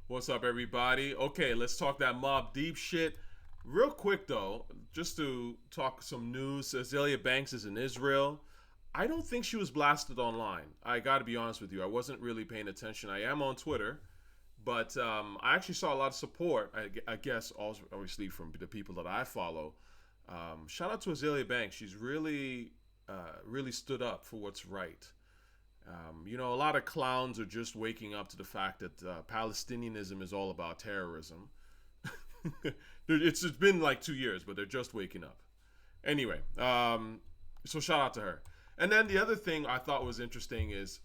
What's up, everybody? Okay, let's talk that Mobb Deep shit. Real quick, though, just to talk some news. Azealia Banks is in Israel. I don't think she was blasted online. I gotta be honest with you. I wasn't really paying attention. I am on Twitter, but I actually saw a lot of support, I guess, obviously from the people that I follow. Shout out to Azealia Banks. She's really, really stood up for what's right. A lot of clowns are just waking up to the fact that Palestinianism is all about terrorism. It's been like 2 years, but they're just waking up. Anyway, so shout out to her. And then the other thing I thought was interesting is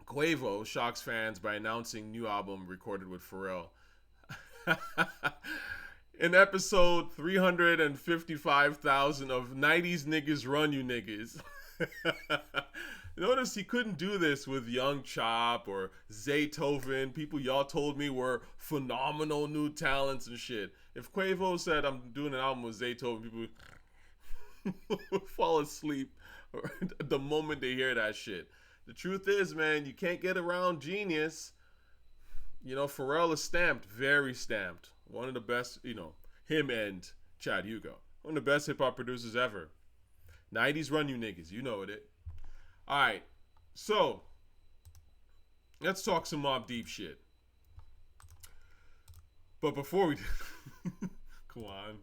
Quavo shocks fans by announcing new album recorded with Pharrell. In episode 355,000 of 90s Niggas Run You Niggas. Notice he couldn't do this with Young Chop or Zaytoven, people y'all told me were phenomenal new talents and shit. If Quavo said I'm doing an album with Zaytoven, people would fall asleep the moment they hear that shit. The truth is, man, you can't get around genius. Pharrell is stamped, very stamped. One of the best, him and Chad Hugo. One of the best hip-hop producers ever. 90s Run You Niggas, you know it. Alright, so let's talk some Mobb Deep shit. But before we do, come on.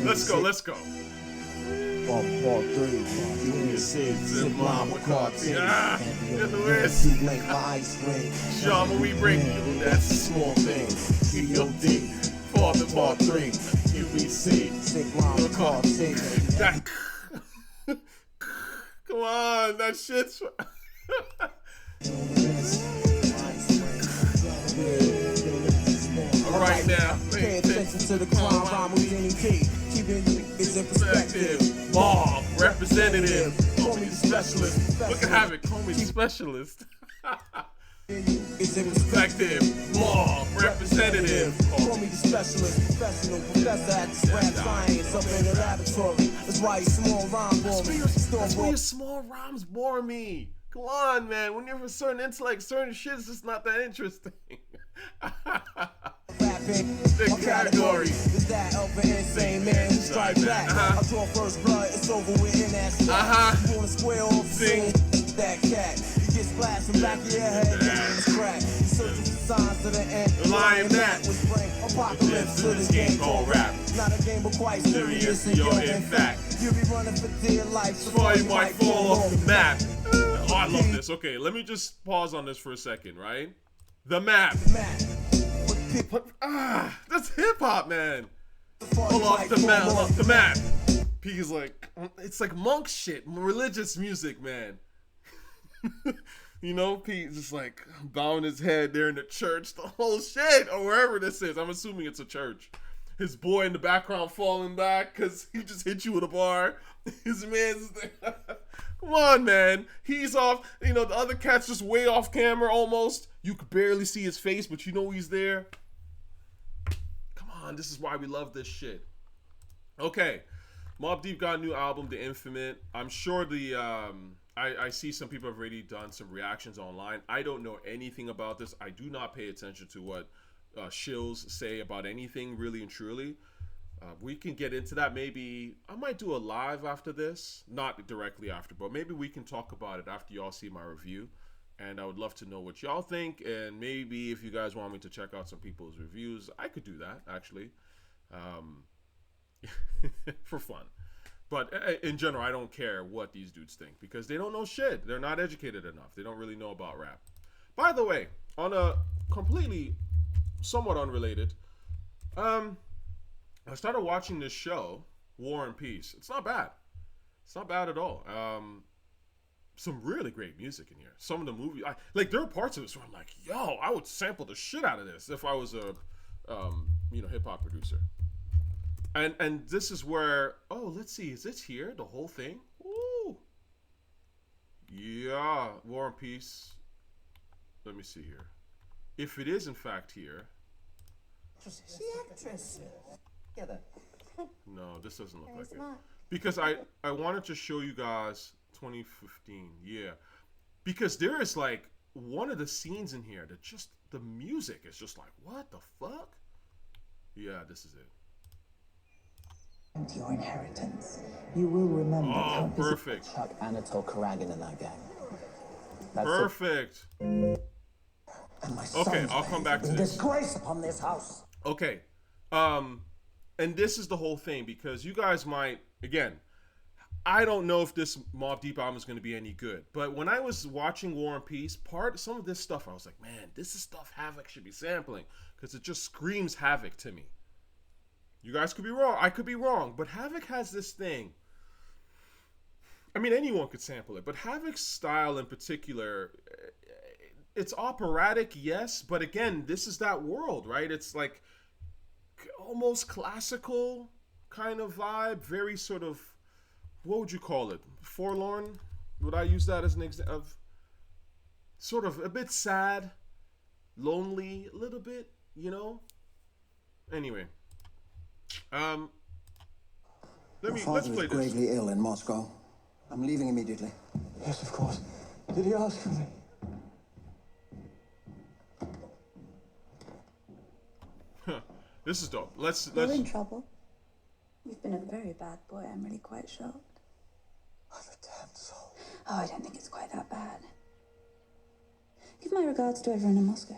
Let's go. Shama, we bring you, that's a small thing. G.O.D, Father Part 3, UBC, come on, that shit's... Alright now, pay attention to the crime rhyme with NEP. Keeping is in perspective. Mobb, representative. Call me the specialist. Look at Havoc, call me the specialist. It's in perspective. Mobb, representative. Call me the specialist. Professional professor at the rap science up in the laboratory. That's why your small rhyme bore me. That's why your small rhymes bore me. Come on, man. When you have a certain intellect, certain shit is just not that interesting. The category is that of an insane man who strike back. I draw first blood, it's over with in that slap. You wanna square off soon? That cat, you get splashed from back of your head, down the crack. You searching for signs to the end. Lying that was brain apocalypse to this game called rap. Not a game but quite serious, and yo, in fact, you be running for dear life before you might fall off the map. Oh, I love this. Okay, let me just pause on this for a second, right? The map. That's hip hop, man. Pull off the map. P's like, it's like monk shit, religious music, man. P's just like bowing his head there in the church, the whole shit, or wherever this is. I'm assuming it's a church. His boy in the background falling back because he just hit you with a bar. His man's there. Come on, man. He's off. The other cat's just way off camera almost. You could barely see his face, but you know he's there. Come on, this is why we love this shit. Okay. Mobb Deep got a new album, The Infinite. I'm sure I see some people have already done some reactions online. I don't know anything about this. I do not pay attention to what shills say about anything, really and truly. We can get into that. Maybe I might do a live after this, not directly after, but maybe we can talk about it after y'all see my review. And I would love to know what y'all think. And maybe if you guys want me to check out some people's reviews, I could do that actually, for fun. But in general, I don't care what these dudes think because they don't know shit. They're not educated enough. They don't really know about rap. By the way, on a completely, somewhat unrelated, I started watching this show, War and Peace. It's not bad. It's not bad at all. Some really great music in here. Some of the movies, there are parts of this where I'm like, yo, I would sample the shit out of this if I was a, hip hop producer. And this is where, let's see, is this here, the whole thing? Ooh. Yeah, War and Peace. Let me see here. If it is in fact here. No, this doesn't look like it. Because I wanted to show you guys 2015, yeah. Because there is one of the scenes in here that just the music is just like, what the fuck? Yeah, this is it. To your inheritance, you will remember. Oh, perfect. Chuck Anatol Karagan in that gang. That's perfect. Okay, I'll come back to this. Disgrace upon this house. Okay, and this is the whole thing, because you guys might, again, I don't know if this Mobb Deep album is going to be any good, but when I was watching War and Peace, some of this stuff, I was like, man, this is stuff Havoc should be sampling, because it just screams Havoc to me. You guys could be wrong. I could be wrong, but Havoc has this thing. I mean, anyone could sample it, but Havoc's style in particular, it's operatic, yes, but again, this is that world, right? It's like almost classical kind of vibe, very sort of, what would you call it? Forlorn? Would I use that as an example of sort of a bit sad, lonely, a little bit, you know? Anyway, let's play this. Gravely ill in Moscow. I'm leaving immediately. Yes, of course. Did he ask for me? This is dope. You're in trouble. You've been a very bad boy. I'm really quite shocked. I'm a damned soul. Oh, I don't think it's quite that bad. Give my regards to everyone in Moscow.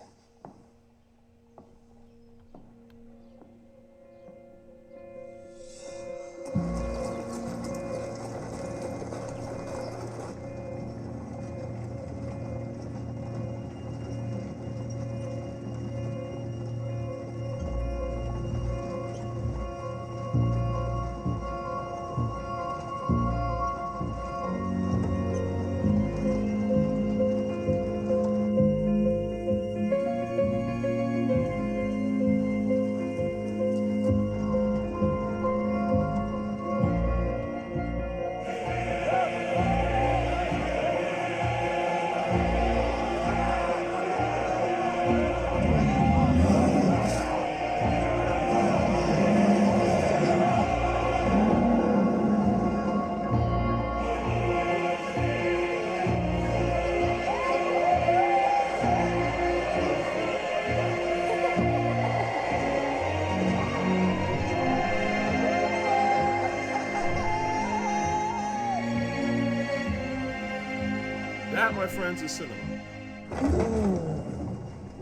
That, my friends, is cinema.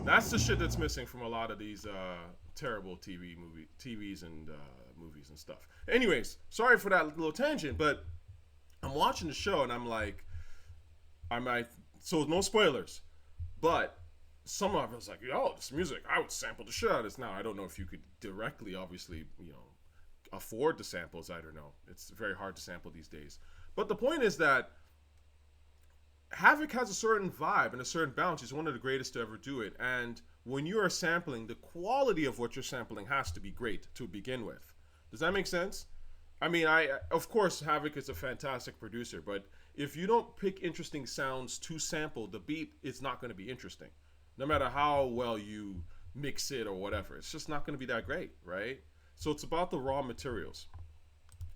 That's the shit that's missing from a lot of these terrible TVs and movies and stuff. Anyways, sorry for that little tangent, but I'm watching the show and I'm like, so no spoilers, but some of it was like, yo, this music, I would sample the shit out of this. Now, I don't know if you could directly, obviously, afford the samples. I don't know. It's very hard to sample these days. But the point is that Havoc has a certain vibe and a certain balance. He's one of the greatest to ever do it. And when you are sampling, the quality of what you're sampling has to be great to begin with. Does that make sense? I mean, of course, Havoc is a fantastic producer, but if you don't pick interesting sounds to sample, the beat is not going to be interesting. No matter how well you mix it or whatever, it's just not going to be that great, right? So it's about the raw materials.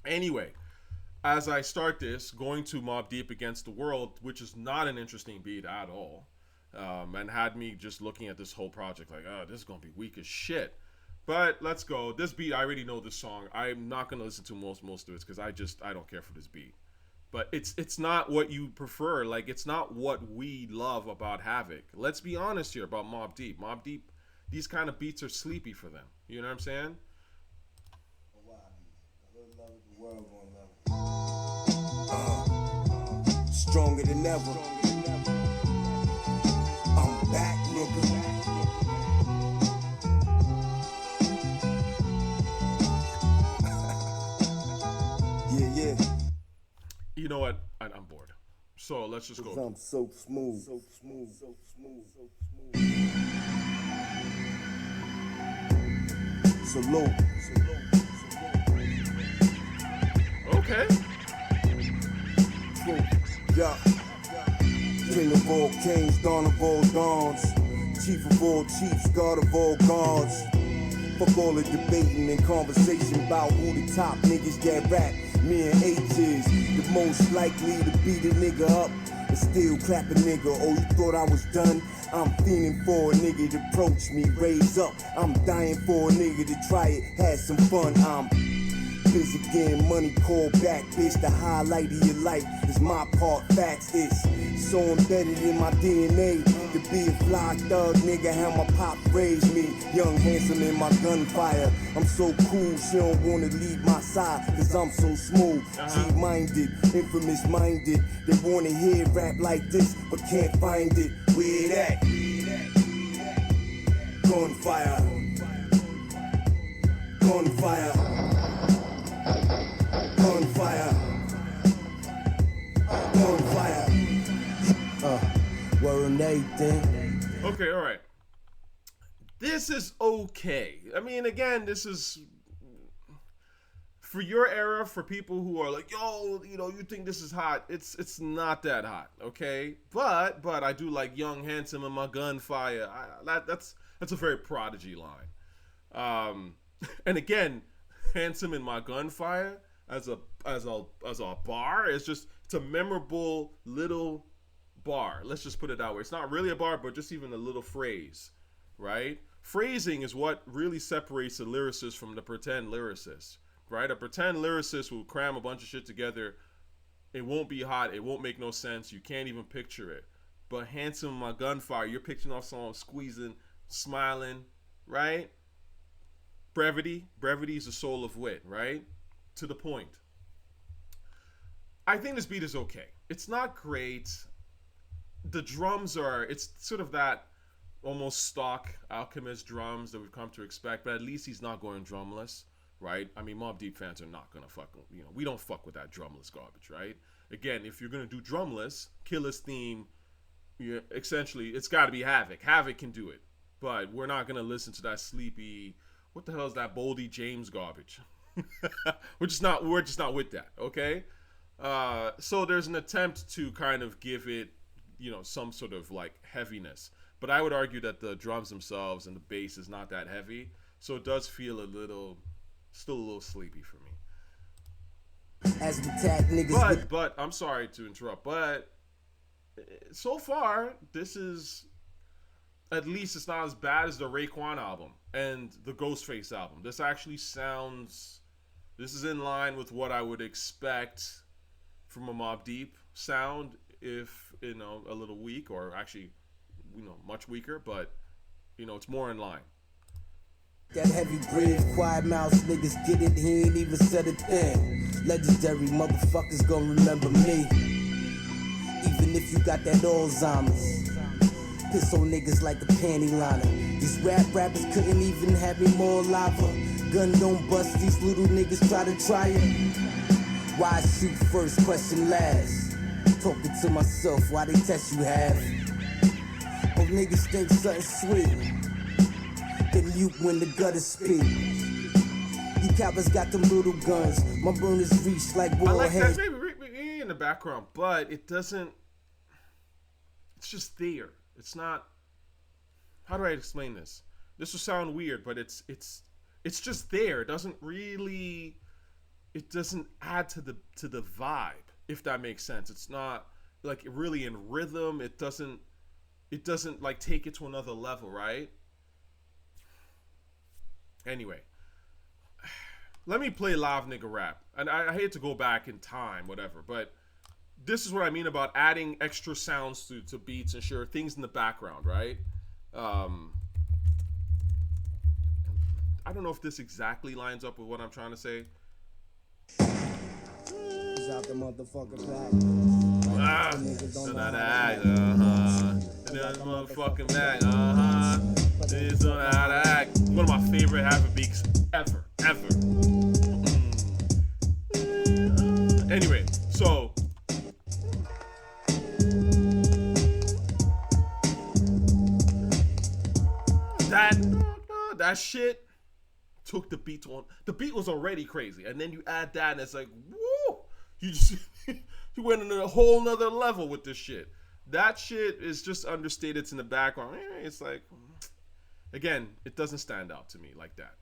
Anyway, as I start this, going to Mobb Deep Against the World, which is not an interesting beat at all, and had me just looking at this whole project like, oh, this is going to be weak as shit. But let's go. This beat, I already know this song. I'm not going to listen to most of it because I don't care for this beat. But it's not what you prefer. Like, it's not what we love about Havoc. Let's be honest here about Mobb Deep. Mobb Deep, these kind of beats are sleepy for them. You know what I'm saying? Stronger than ever. I'm back, nigga. Yeah. You know what? I'm bored. So let's just go. I'm so smooth. Salute. Okay. Yeah. King of all kings, dawn of all dawns. Chief of all chiefs, God of all gods. Fuck all the debating and conversation about who the top niggas that rap. Me and H is the most likely to beat a nigga up and still clap a nigga. Oh, you thought I was done? I'm fiending for a nigga to approach me, raise up. I'm dying for a nigga to try it, have some fun. I'm busy getting money, call back, bitch. The highlight of your life is my part, facts is so embedded in my DNA. To be a fly thug, nigga, how my pop raised me. Young, handsome in my gunfire. I'm so cool, she don't wanna leave my side, cause I'm so smooth. G-minded, infamous minded. They wanna hear rap like this, but can't find it. Where it at? Gunfire. Gunfire. Gunfire. Gunfire. Word on everything. Okay, all right. This is okay. I mean, again, this is for your era, for people who are like, yo, you know, you think this is hot. It's not that hot, okay? But I do like young, handsome, and my gunfire. That's a very Prodigy line. And again, handsome in my gunfire as a bar is just, it's a memorable little bar. Let's just put it that way. It's not really a bar, but just even a little phrase, right? Phrasing is what really separates the lyricist from the pretend lyricist, right? A pretend lyricist will cram a bunch of shit together. It won't be hot. It won't make no sense. You can't even picture it. But handsome in my gunfire, you're picturing off someone squeezing, smiling, right? Brevity is the soul of wit, right? To the point. I think this beat is okay. It's not great. The drums are, it's sort of that almost stock Alchemist drums that we've come to expect, but at least he's not going drumless, right? I mean, Mobb Deep fans are not gonna we don't fuck with that drumless garbage, right? Again, if you're gonna do drumless, Killer's theme, essentially, it's gotta be Havoc. Havoc can do it, but we're not gonna listen to that sleepy, what the hell is that Boldy James garbage? we're just not with that, okay? So there's an attempt to kind of give it, some sort of like heaviness. But I would argue that the drums themselves and the bass is not that heavy. So it does feel still a little sleepy for me. As we tag niggas but I'm sorry to interrupt, but so far, this is, at least it's not as bad as the Raekwon album and the Ghostface album. This actually sounds, this is in line with what I would expect from a Mobb Deep sound, if a little weak, or actually much weaker, but it's more in line. That heavy breathe, quiet mouth niggas get it, he ain't even said a thing. Legendary motherfuckers gon' remember me, even if you got that Alzheimer's. Piss on niggas like a panty liner. These rappers couldn't even have me more lava. Gun don't bust, these little niggas try it. Why shoot first, question last? Talking to myself, why they test you half? Oh, niggas think something sweet, then mute when the gutter speak. You cowards got them little guns, my burners reach like ball heads. I like that, maybe in the background, but it doesn't, it's just there. It's not, how do I explain this? This will sound weird, but it's just there. It doesn't really, it doesn't add to the vibe, if that makes sense. It's not like really in rhythm. It doesn't like take it to another level, right? Anyway, let me play live nigga rap. And I hate to go back in time, whatever, but this is what I mean about adding extra sounds to beats and sure things in the background, right? I don't know if this exactly lines up with what I'm trying to say. He's out the motherfucking back. Motherfucking back. This on how to act. One of my favorite Havoc beats ever. Anyway, so that shit took the beat on. The beat was already crazy, and then you add that, and it's like, woo! You went into a whole nother level with this shit. That shit is just understated. It's in the background. It's like, again, it doesn't stand out to me like that.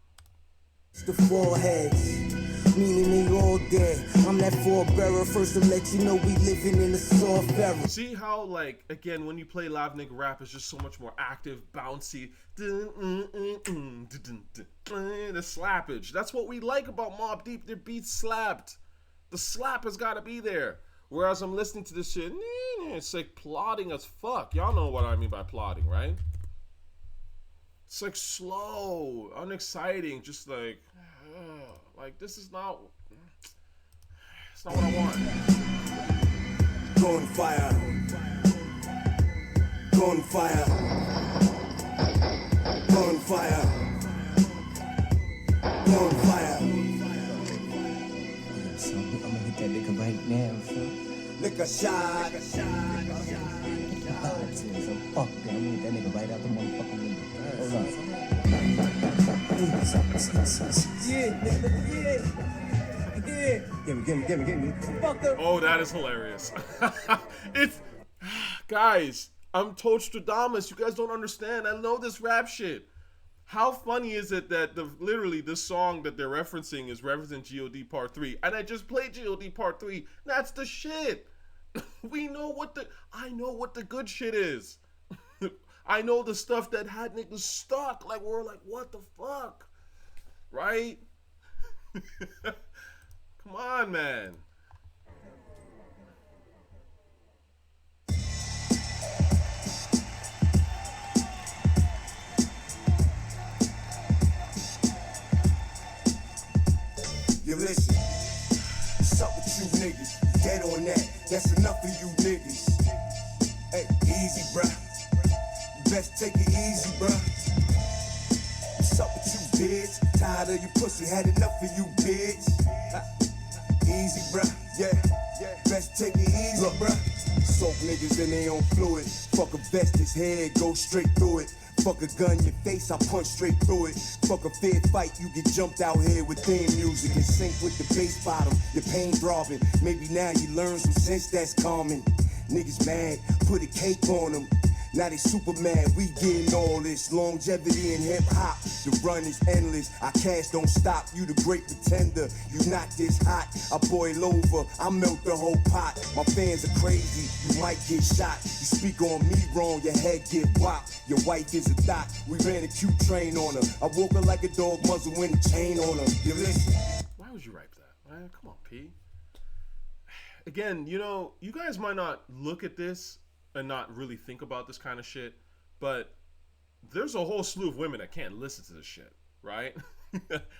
The foreheads, meaning they all dead. I'm that forebearer, first to let you know we living in a soft era. See how, like, again, when you play live nigga rap, it's just so much more active, bouncy. The slappage. That's what we like about Mobb Deep. Their beats slapped. The slap has got to be there. Whereas I'm listening to this shit, it's like plodding as fuck. Y'all know what I mean by plodding, right? It's like slow, unexciting, just like this is not, it's not what I want. Gunfire, gunfire, gunfire, gunfire. Son, I'm gonna hit that nigga right now, son. Lick a shot. So fuck that. I'm gonna hit that nigga right out the motherfucking window. Hold on. Yeah. Give me. Fuck up. Oh, that is hilarious. It's, guys, I'm Tochstradamus. You guys don't understand. I know this rap shit. How funny is it that literally this song that they're referencing is referencing G.O.D. Part 3, and I just played G.O.D. Part 3. That's the shit. I know what the good shit is. I know the stuff that had niggas stuck. Like, we're like, what the fuck? Right? Come on, man. You listen, what's up with you niggas? Get on that, that's enough of you niggas. Hey, easy, bruh. Best take it easy, bruh. What's up with you, bitch? Tired of you pussy, had enough of you, bitch. Easy, bruh. Yeah. Best take it easy, bruh. Soak niggas in their own fluid. Fuck a vest, his head, go straight through it. Fuck a gun in your face, I punch straight through it. Fuck a fair fight, you get jumped out here with theme music. In sync with the bass bottom, your pain throbbing. Maybe now you learn some sense that's common. Niggas mad, put a cape on them. Now they super mad, we getting all this longevity in hip hop. The run is endless, our cash don't stop. You the great pretender, you not this hot. I boil over, I melt the whole pot. My fans are crazy, you might get shot. You speak on me wrong, your head get whopped. Your wife is a dot, we ran a cute train on her. I woke her like a dog muzzle with a chain on her. You listen. Why would you write that, man? Come on, P. Again, you know, you guys might not look at this and not really think about this kind of shit, but there's a whole slew of women that can't listen to this shit, right?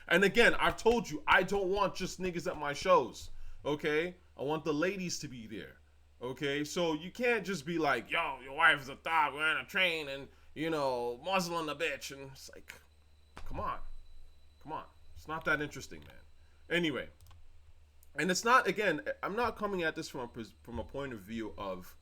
And again, I've told you, I don't want just niggas at my shows, okay? I want the ladies to be there, okay? So you can't just be like, yo, your wife is a thot, we're on a train, and, you know, muzzling the bitch, and it's like, come on. It's not that interesting, man. Anyway, and it's not, again, I'm not coming at this from a point of view of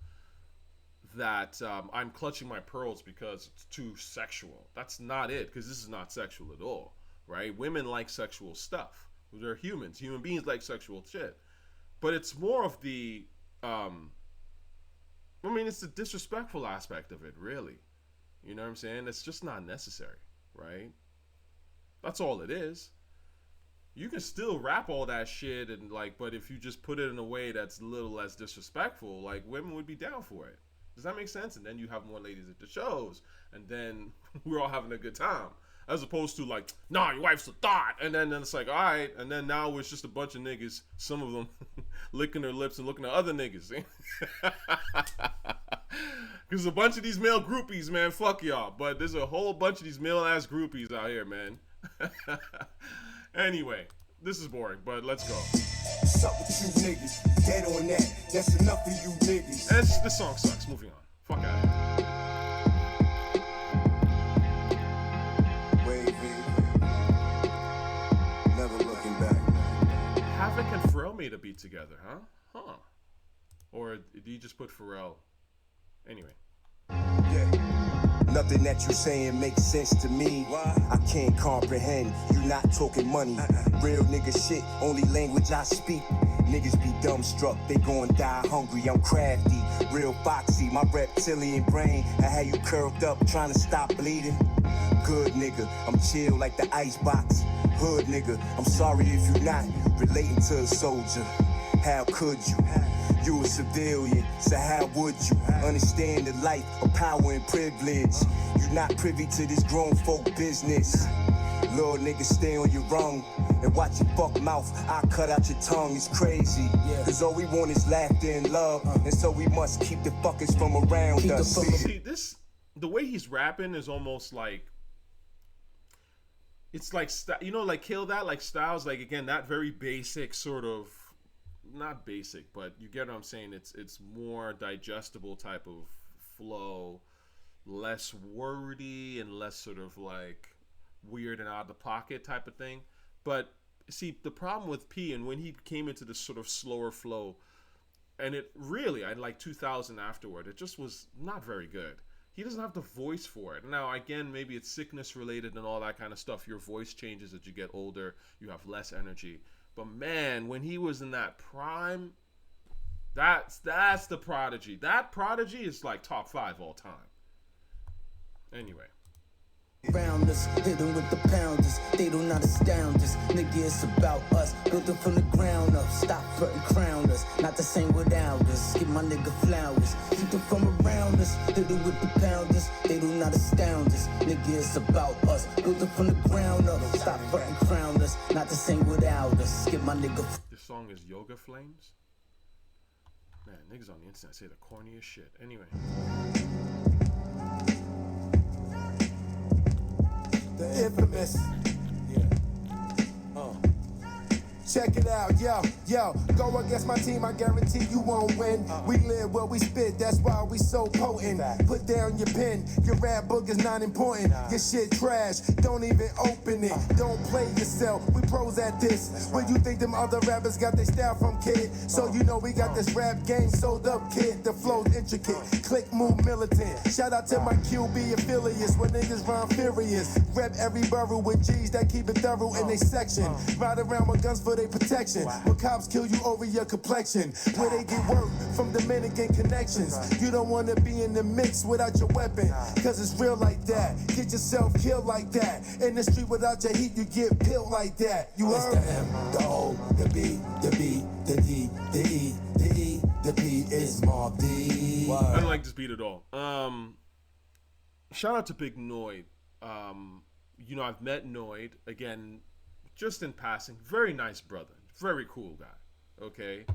that I'm clutching my pearls because it's too sexual. That's not it, because this is not sexual at all, right? Women like sexual stuff. They're humans. Human beings like sexual shit. But it's more of the, it's the disrespectful aspect of it, really. You know what I'm saying? It's just not necessary, right? That's all it is. You can still rap all that shit, and but if you just put it in a way that's a little less disrespectful, women would be down for it. Does that make sense? And then you have more ladies at the shows, and then we're all having a good time. As opposed to nah, your wife's a thot, and then it's like, all right, and then now it's just a bunch of niggas, some of them licking their lips and looking at other niggas. Because a bunch of these male groupies, man, fuck y'all. But there's a whole bunch of these male-ass groupies out here, man. Anyway, this is boring, but let's go. What's up with you niggas? Get on that. That's enough of you niggas. This song sucks. Moving on. Fuck out of here. Never looking back. Havoc and Pharrell made a beat together, huh? Or did he just put Pharrell? Anyway. Yeah. Nothing that you saying makes sense to me. I can't comprehend. You not talking money. Real nigga shit, only language I speak. Niggas be dumbstruck, they gon' die hungry. I'm crafty, real foxy. My reptilian brain, I had you curled up trying to stop bleeding. Good nigga, I'm chill like the icebox. Hood nigga, I'm sorry if you not relating to a soldier. How could you? You a civilian, so how would you understand the life of power and privilege? You not privy to this grown folk business. Little nigga, stay on your own and watch your fuck mouth. I cut out your tongue, it's crazy. Cause all we want is laughter and love, and so we must keep the fuckers from around us. See, this, the way he's rapping is almost like, it's like, you know, like Kill That, like Styles, like again, that very basic sort of, not basic, but you get what I'm saying. It's more digestible type of flow, less wordy and less sort of like weird and out of the pocket type of thing. But see, the problem with P, and when he came into this sort of slower flow, and it really, I like 2000 afterward, it just was not very good. He doesn't have the voice for it. Now, again, maybe it's sickness related and all that kind of stuff. Your voice changes as you get older. You have less energy. But man, when he was in that prime, that's the Prodigy. That Prodigy is like top 5 all time. Anyway. Round us, hit them with the pounders. They do not astound us. Nigga, it's about us. Built it from the ground up. Stop frontin' crown us. Not the same without us. Give my nigga flowers. Keep them from around us. Hit them with the pounders. They do not astound us. Nigga, it's about us. Built it from the ground up. Stop frontin' crown us. Not the same without us. Give my nigga. This song is Yoga Flames. Man, niggas on the internet say the corniest shit. Anyway. The infamous. Check it out, yo, go against my team, I guarantee you won't win. We live where we spit, that's why we so potent. Put down your pen, your rap book is not important. Your shit trash, don't even open it. Don't play yourself, we pros at this. Where you think them other rappers got their style from, kid? So you know we got this rap game sold up, kid. The flow's intricate, click, move, militant. Shout out to my QB affiliates, where niggas rhyme furious. Rep every borough with G's that keep it thorough in they section. Ride around with guns for their protection. When cops kill you over your complexion, where they get work from Dominican connections. You don't want to be in the mix without your weapon, cause it's real like that. Get yourself killed like that. In the street without your heat, you get killed like that. You heard? It's the M, the O, the B, the B, the D, the E, the E, the P is Mobb Deep. I don't like this beat at all. Shout out to Big Noyd. You know, I've met Noyd again, just in passing. Very nice brother, very cool guy. Okay,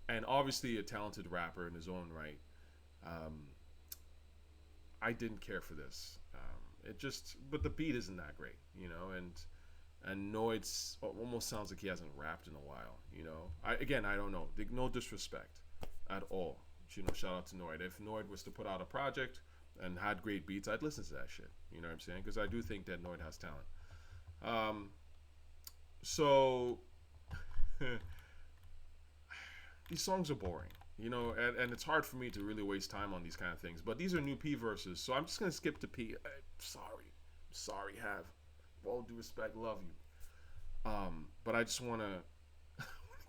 and obviously a talented rapper in his own right. I didn't care for this. It just, but the beat isn't that great, you know. And Noyd's almost sounds like he hasn't rapped in a while, you know. I don't know. No disrespect at all. You know, shout out to Noyd. If Noyd was to put out a project and had great beats, I'd listen to that shit. You know what I'm saying? Because I do think that Noyd has talent. So these songs are boring, you know, and it's hard for me to really waste time on these kind of things. But these are new P verses, so I'm just gonna skip to P. Sorry, Have. With all due respect, love you. But I just wanna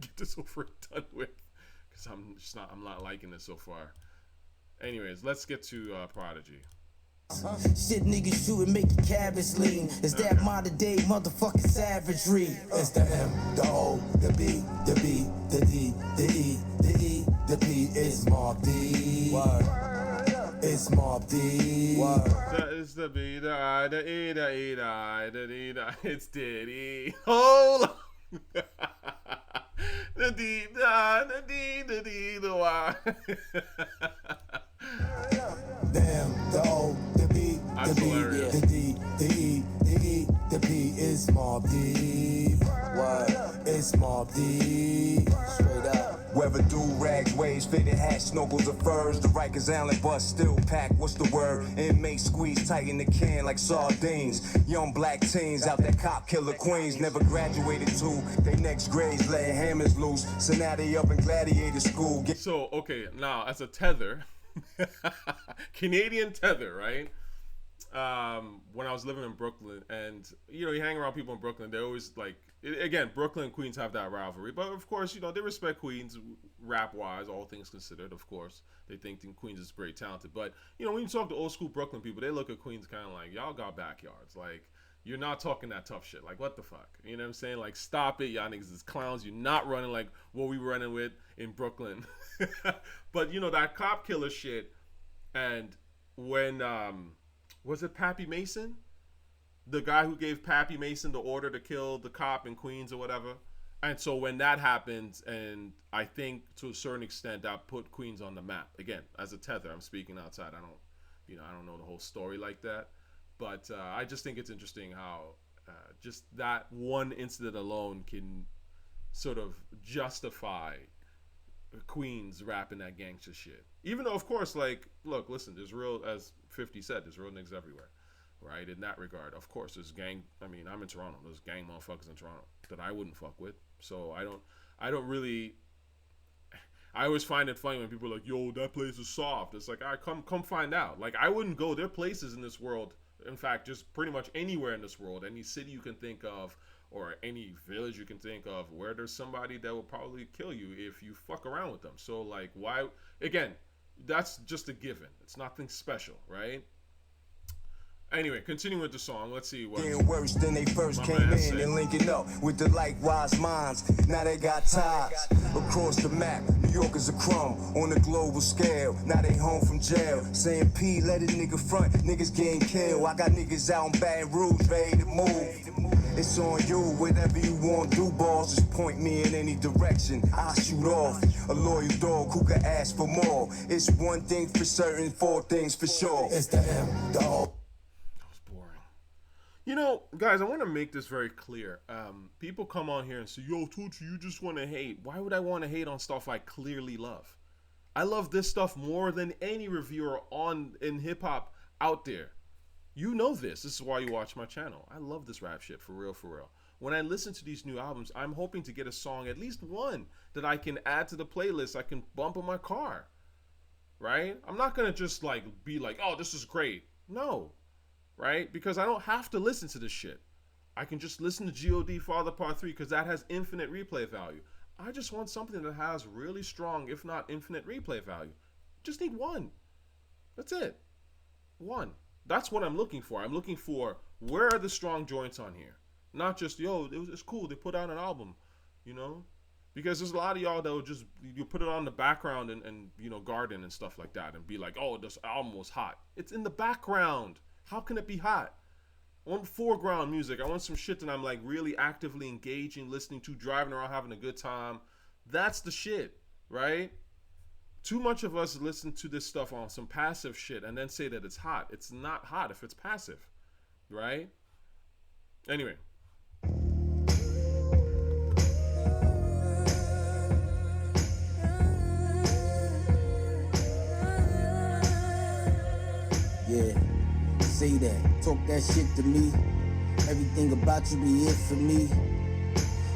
get this over and done with, because I'm not liking this so far. Anyways, let's get to Prodigy. Shit niggas shoot and make your cabbage lean. Is that modern day motherfucking savagery? It's the M, the O, the B, the B, the D, the E, the E, the P is Mobb Deep. It's Mobb Deep. That is the B, the I, the E, the E, the I, the D, the it's Diddy. Hold on. The D, the I, the D, the D, the Y. Damn, the O, the B, the B, the D, the E, the E, the P is Mobb Deep. It's Mobb Deep. Straight up. Whether do-rags, waves, fitted hats, snorkels, or furs, the Rikers Island bus still packed. What's the word? Inmates squeeze tight in the can like sardines. Young black teens out that cop killer queens never graduated to. They next grades letting hammers loose. So now they up in gladiator school. So, okay, now as a tether, Canadian tether, right? when I was living in Brooklyn, and you know, you hang around people in Brooklyn, they always like, again, Brooklyn and Queens have that rivalry, but of course, you know, they respect Queens rap wise, all things considered. Of course, they think Queens is very talented, but you know, when you talk to old school Brooklyn people, they look at Queens kind of like, y'all got backyards, like you're not talking that tough shit. Like, what the fuck? You know what I'm saying? Like, stop it. Y'all niggas is clowns. You're not running like what we were running with in Brooklyn. But, you know, that cop killer shit. And when, was it Pappy Mason? The guy who gave Pappy Mason the order to kill the cop in Queens or whatever. And so when that happens, and I think to a certain extent that put Queens on the map. Again, as a tether, I'm speaking outside. I don't know the whole story like that. But I just think it's interesting how just that one incident alone can sort of justify Queens rapping that gangster shit. Even though, of course, like, look, listen, there's real, as 50 said, there's real niggas everywhere, right? In that regard, of course, there's gang. I mean, I'm in Toronto. There's gang motherfuckers in Toronto that I wouldn't fuck with. So I don't really. I always find it funny when people are like, yo, that place is soft. It's like, all right, come find out. Like, I wouldn't go. There are places in this world, in fact, just pretty much anywhere in this world, any city you can think of, or any village you can think of, where there's somebody that will probably kill you if you fuck around with them. So, like, why? Again, that's just a given. It's nothing special, right? Anyway, continuing with the song, let's see what. Getting worse than they first came in and linking up with the likewise minds. Now they got ties across the map. New York is a crumb on a global scale. Now they home from jail. Saying P, let a nigga front. Niggas getting killed. I got niggas out in Baton Rouge ready to move. It's on you, whatever you want, do balls, just point me in any direction. I shoot off a loyal dog who could ask for more. It's one thing for certain, four things for sure. It's the M, the O. You know, guys, I want to make this very clear. People come on here and say, yo, Tucci, you just want to hate. Why would I want to hate on stuff I clearly love? I love this stuff more than any reviewer in hip-hop out there. You know this. This is why you watch my channel. I love this rap shit, for real, for real. When I listen to these new albums, I'm hoping to get a song, at least one, that I can add to the playlist I can bump in my car. Right? I'm not going to just, like, be like, oh, this is great. No. Right? Because I don't have to listen to this shit. I can just listen to G.O.D. Father Part 3 because that has infinite replay value. I just want something that has really strong, if not infinite replay value. Just need one. That's it. One. That's what I'm looking for. I'm looking for, where are the strong joints on here? Not just, yo, it's cool. They put out an album, you know? Because there's a lot of y'all that will just, you put it on the background and you know, garden and stuff like that and be like, oh, this album was hot. It's in the background. How can it be hot? I want foreground music. I want some shit that I'm like really actively engaging, listening to, driving around, having a good time. That's the shit, right? Too much of us listen to this stuff on some passive shit and then say that it's hot. It's not hot if it's passive, right? Anyway. Yeah. Say that, talk that shit to me. Everything about you be it for me.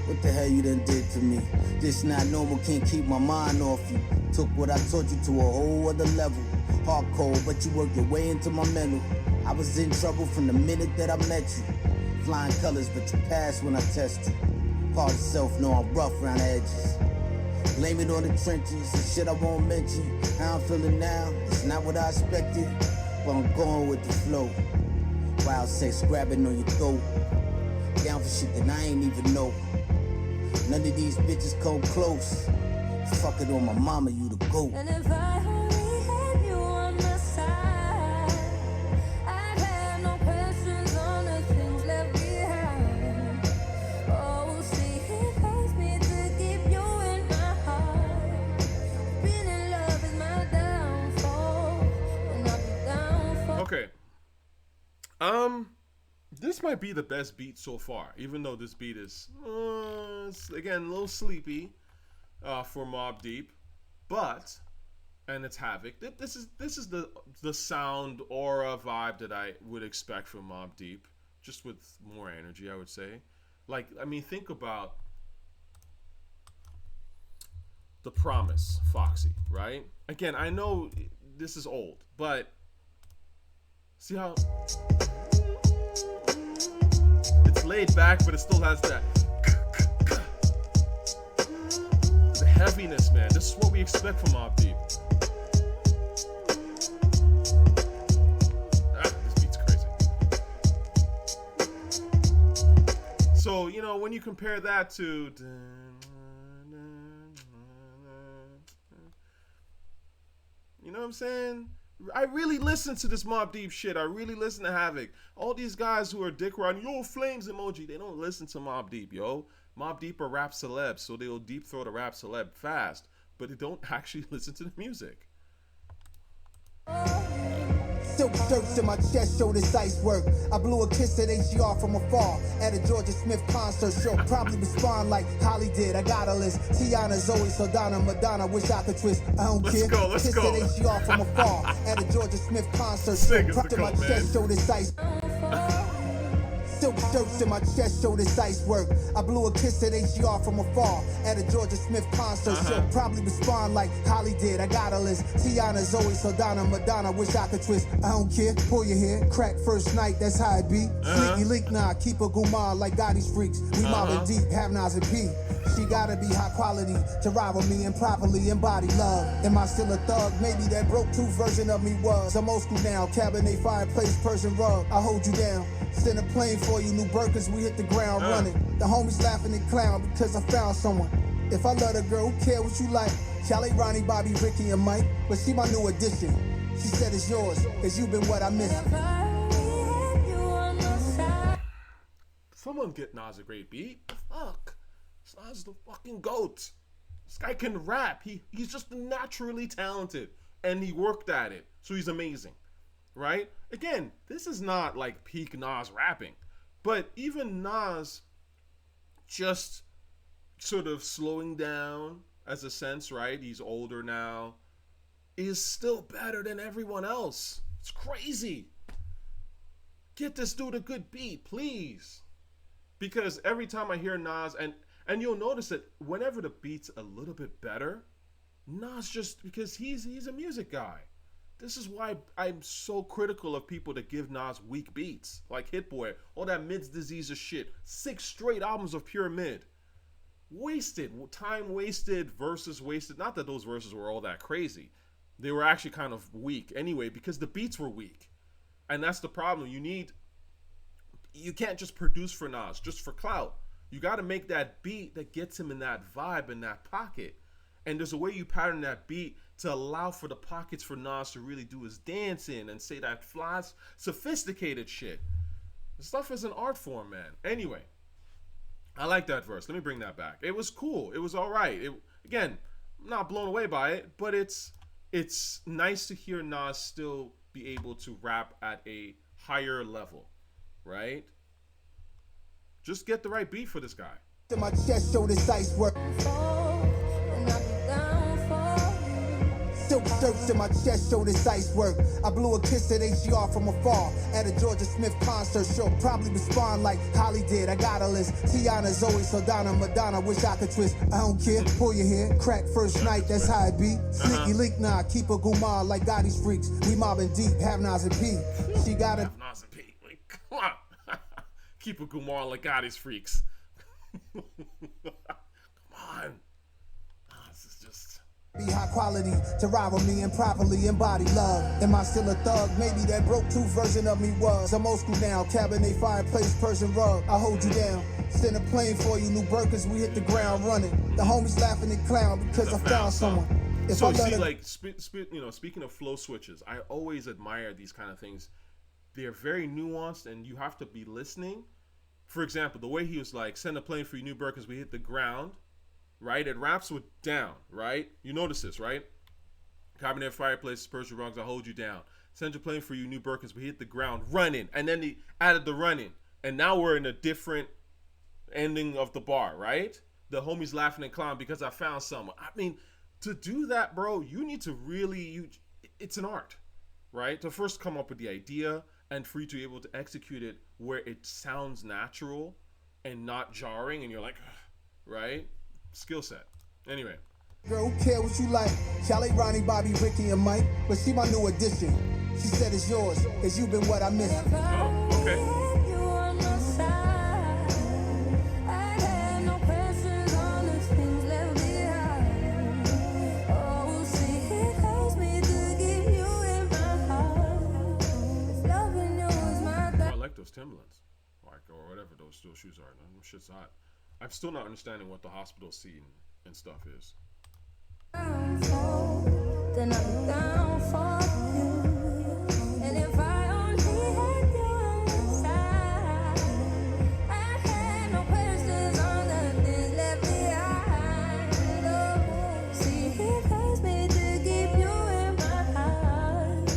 What the hell you done did to me? This not normal, can't keep my mind off you. Took what I taught you to a whole other level. Hardcore, but you worked your way into my mental. I was in trouble from the minute that I met you. Flying colors, but you passed when I tested. Part of self, know I'm rough around the edges. Blame it on the trenches, and shit I won't mention. How I'm feeling now, it's not what I expected. But I'm going with the flow. Wild sex grabbing on your throat. Down for shit that I ain't even know. None of these bitches come close. Fuck it on my mama, you the GOAT. And if I only had you on my side, I'd have no questions on the things left behind. Oh, see, it hurts me to keep you in my heart. Being in love is my downfall, and I'll be down for. Okay. This might be the best beat so far, even though this beat is, again, a little sleepy for Mobb Deep, but, and it's Havoc. This is the sound, aura, vibe that I would expect from Mobb Deep, just with more energy, I would say. Like, I mean, think about The Promise, Foxy, right? Again, I know this is old, but See how it's laid back, but it still has that the heaviness, man. This is what we expect from Mobb Deep. This beat's crazy. So, you know, when you compare that to, you know what I'm saying? I really listen to this Mobb Deep shit. I really listen to Havoc. All these guys who are dick riding, yo, flames emoji, they don't listen to Mobb Deep, yo. Mobb Deep are rap celebs, so they'll deep throat a rap celeb fast, but they don't actually listen to the music. Silk shirts in my chest show this ice work. I blew a kiss at H.E.R from afar at a Jorja Smith concert. She'll probably respond like Holly did. I got a list. Tiana, Zoe, Saldana, Madonna. Wish I could twist. I don't care. Let's kiss go. At H.E.R from afar at a Jorja Smith concert. Sick Silk as the in my coat, man. chest show this ice. Silk shirts in my chest show this ice work. I blew a kiss at H.E.R from afar at a Jorja Smith concert. She'll probably respond like Holly did. I got a list. Tiana, Zoe, Saldana, Madonna. Wish I could twist. I don't care. Pull your hair. Crack first night. That's how it be. Sneaky link nah. Keep a gumar like Gotti's freaks. We mobbing deep. Have Nas and P. She gotta be high quality to rival me and properly embody love. Am I still a thug? Maybe that broke tooth version of me was. I'm old school now. Cabinet, fireplace, Persian rug. I hold you down. Send a plane for you, new Birkins, we hit the ground running. The homies laughing and clown because I found someone. If I love a girl, who care what you like? Charlie, Ronnie, Bobby, Ricky, and Mike. But she my new addition. She said it's yours, cause you've been what I missed. Someone get Nas a great beat. Fuck. Nas is the fucking GOAT. This guy can rap. He's just naturally talented. And he worked at it. So he's amazing. Right? Again, this is not like peak Nas rapping. But even Nas just sort of slowing down as a sense, right? He's older now. Is still better than everyone else. It's crazy. Get this dude a good beat, please. Because every time I hear Nas, and you'll notice that whenever the beat's a little bit better, Nas just, because he's a music guy. This is why I'm so critical of people that give Nas weak beats. Like Hit Boy, all that Mid's Disease of shit. 6 straight albums of pure mid. Wasted. Time wasted, verses wasted. Not that those verses were all that crazy. They were actually kind of weak anyway because the beats were weak. And that's the problem. You can't just produce for Nas, just for clout. You got to make that beat that gets him in that vibe, in that pocket. And there's a way you pattern that beat to allow for the pockets for Nas to really do his dance in and say that fly, sophisticated shit. The stuff is an art form, man. Anyway, I like that verse. Let me bring that back. It was cool. It was all right. Again, I'm not blown away by it, but it's nice to hear Nas still be able to rap at a higher level, right? Just get the right beat for this guy. In my chest show this ice work. Silk shirts in my chest show this ice work. I blew a kiss at H.E.R from afar at a Jorja Smith concert. She'll probably respond like Holly did. I got a list. Tiana, Zoe, Saldana, Madonna. Wish I could twist. I don't care. Pull your hair. Crack first night. That's how it be. Sneaky link nah. Keep a gumar like Gotti's freaks. We mobbing deep. Have Nas and P. She gotta. Have Nas and P. Like, come on. Keep a Gumar like Gotti's freaks. Come on. This is just. Be high quality to rival me and properly embody love. Am I still a thug? Maybe that broke tooth version of me was. I'm old school now. Cabinet, fireplace, Persian rug. I hold you down. Send a plane for you, new Birkins. We hit the ground running. The homies laughing and clown because I found someone. If So I see, let like, speaking of flow switches, I always admire these kind of things. They're very nuanced, and you have to be listening. For example, the way he was like, send a plane for you, new Birkins. We hit the ground. Right? It raps with down, right? You notice this, right? Cabinet, fireplace, Persian rugs, I hold you down. Send your plane for you, new Birkins. We hit the ground, running. And then he added the running. And now we're in a different ending of the bar, right? The homies laughing and clown because I found someone. I mean, to do that, bro, you need to really, it's an art, right? To first come up with the idea and for you to be able to execute it where it sounds natural and not jarring. And you're like, right? Skill set. Anyway. Girl, who care what you like? Charlie, Ronnie, Bobby, Ricky, and Mike. But she my new addition. She said it's yours, cause you've been what I miss. Oh, okay. You on my side. I had no questions on the things left behind. Oh, see, it hurts me to give you in my heart. Loving you is my Oh, I like those Timberlands, like, or whatever those shoes are. Them shit's hot. I'm still not understanding what the hospital scene and stuff is. downfall. Then I'll be down for you. And if I only had you on my side, I had no questions on the things left behind. Oh, see, it hurts me to keep you in my heart.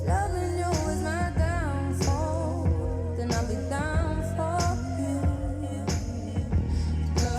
Loving you is my downfall. Then I'll be down for you.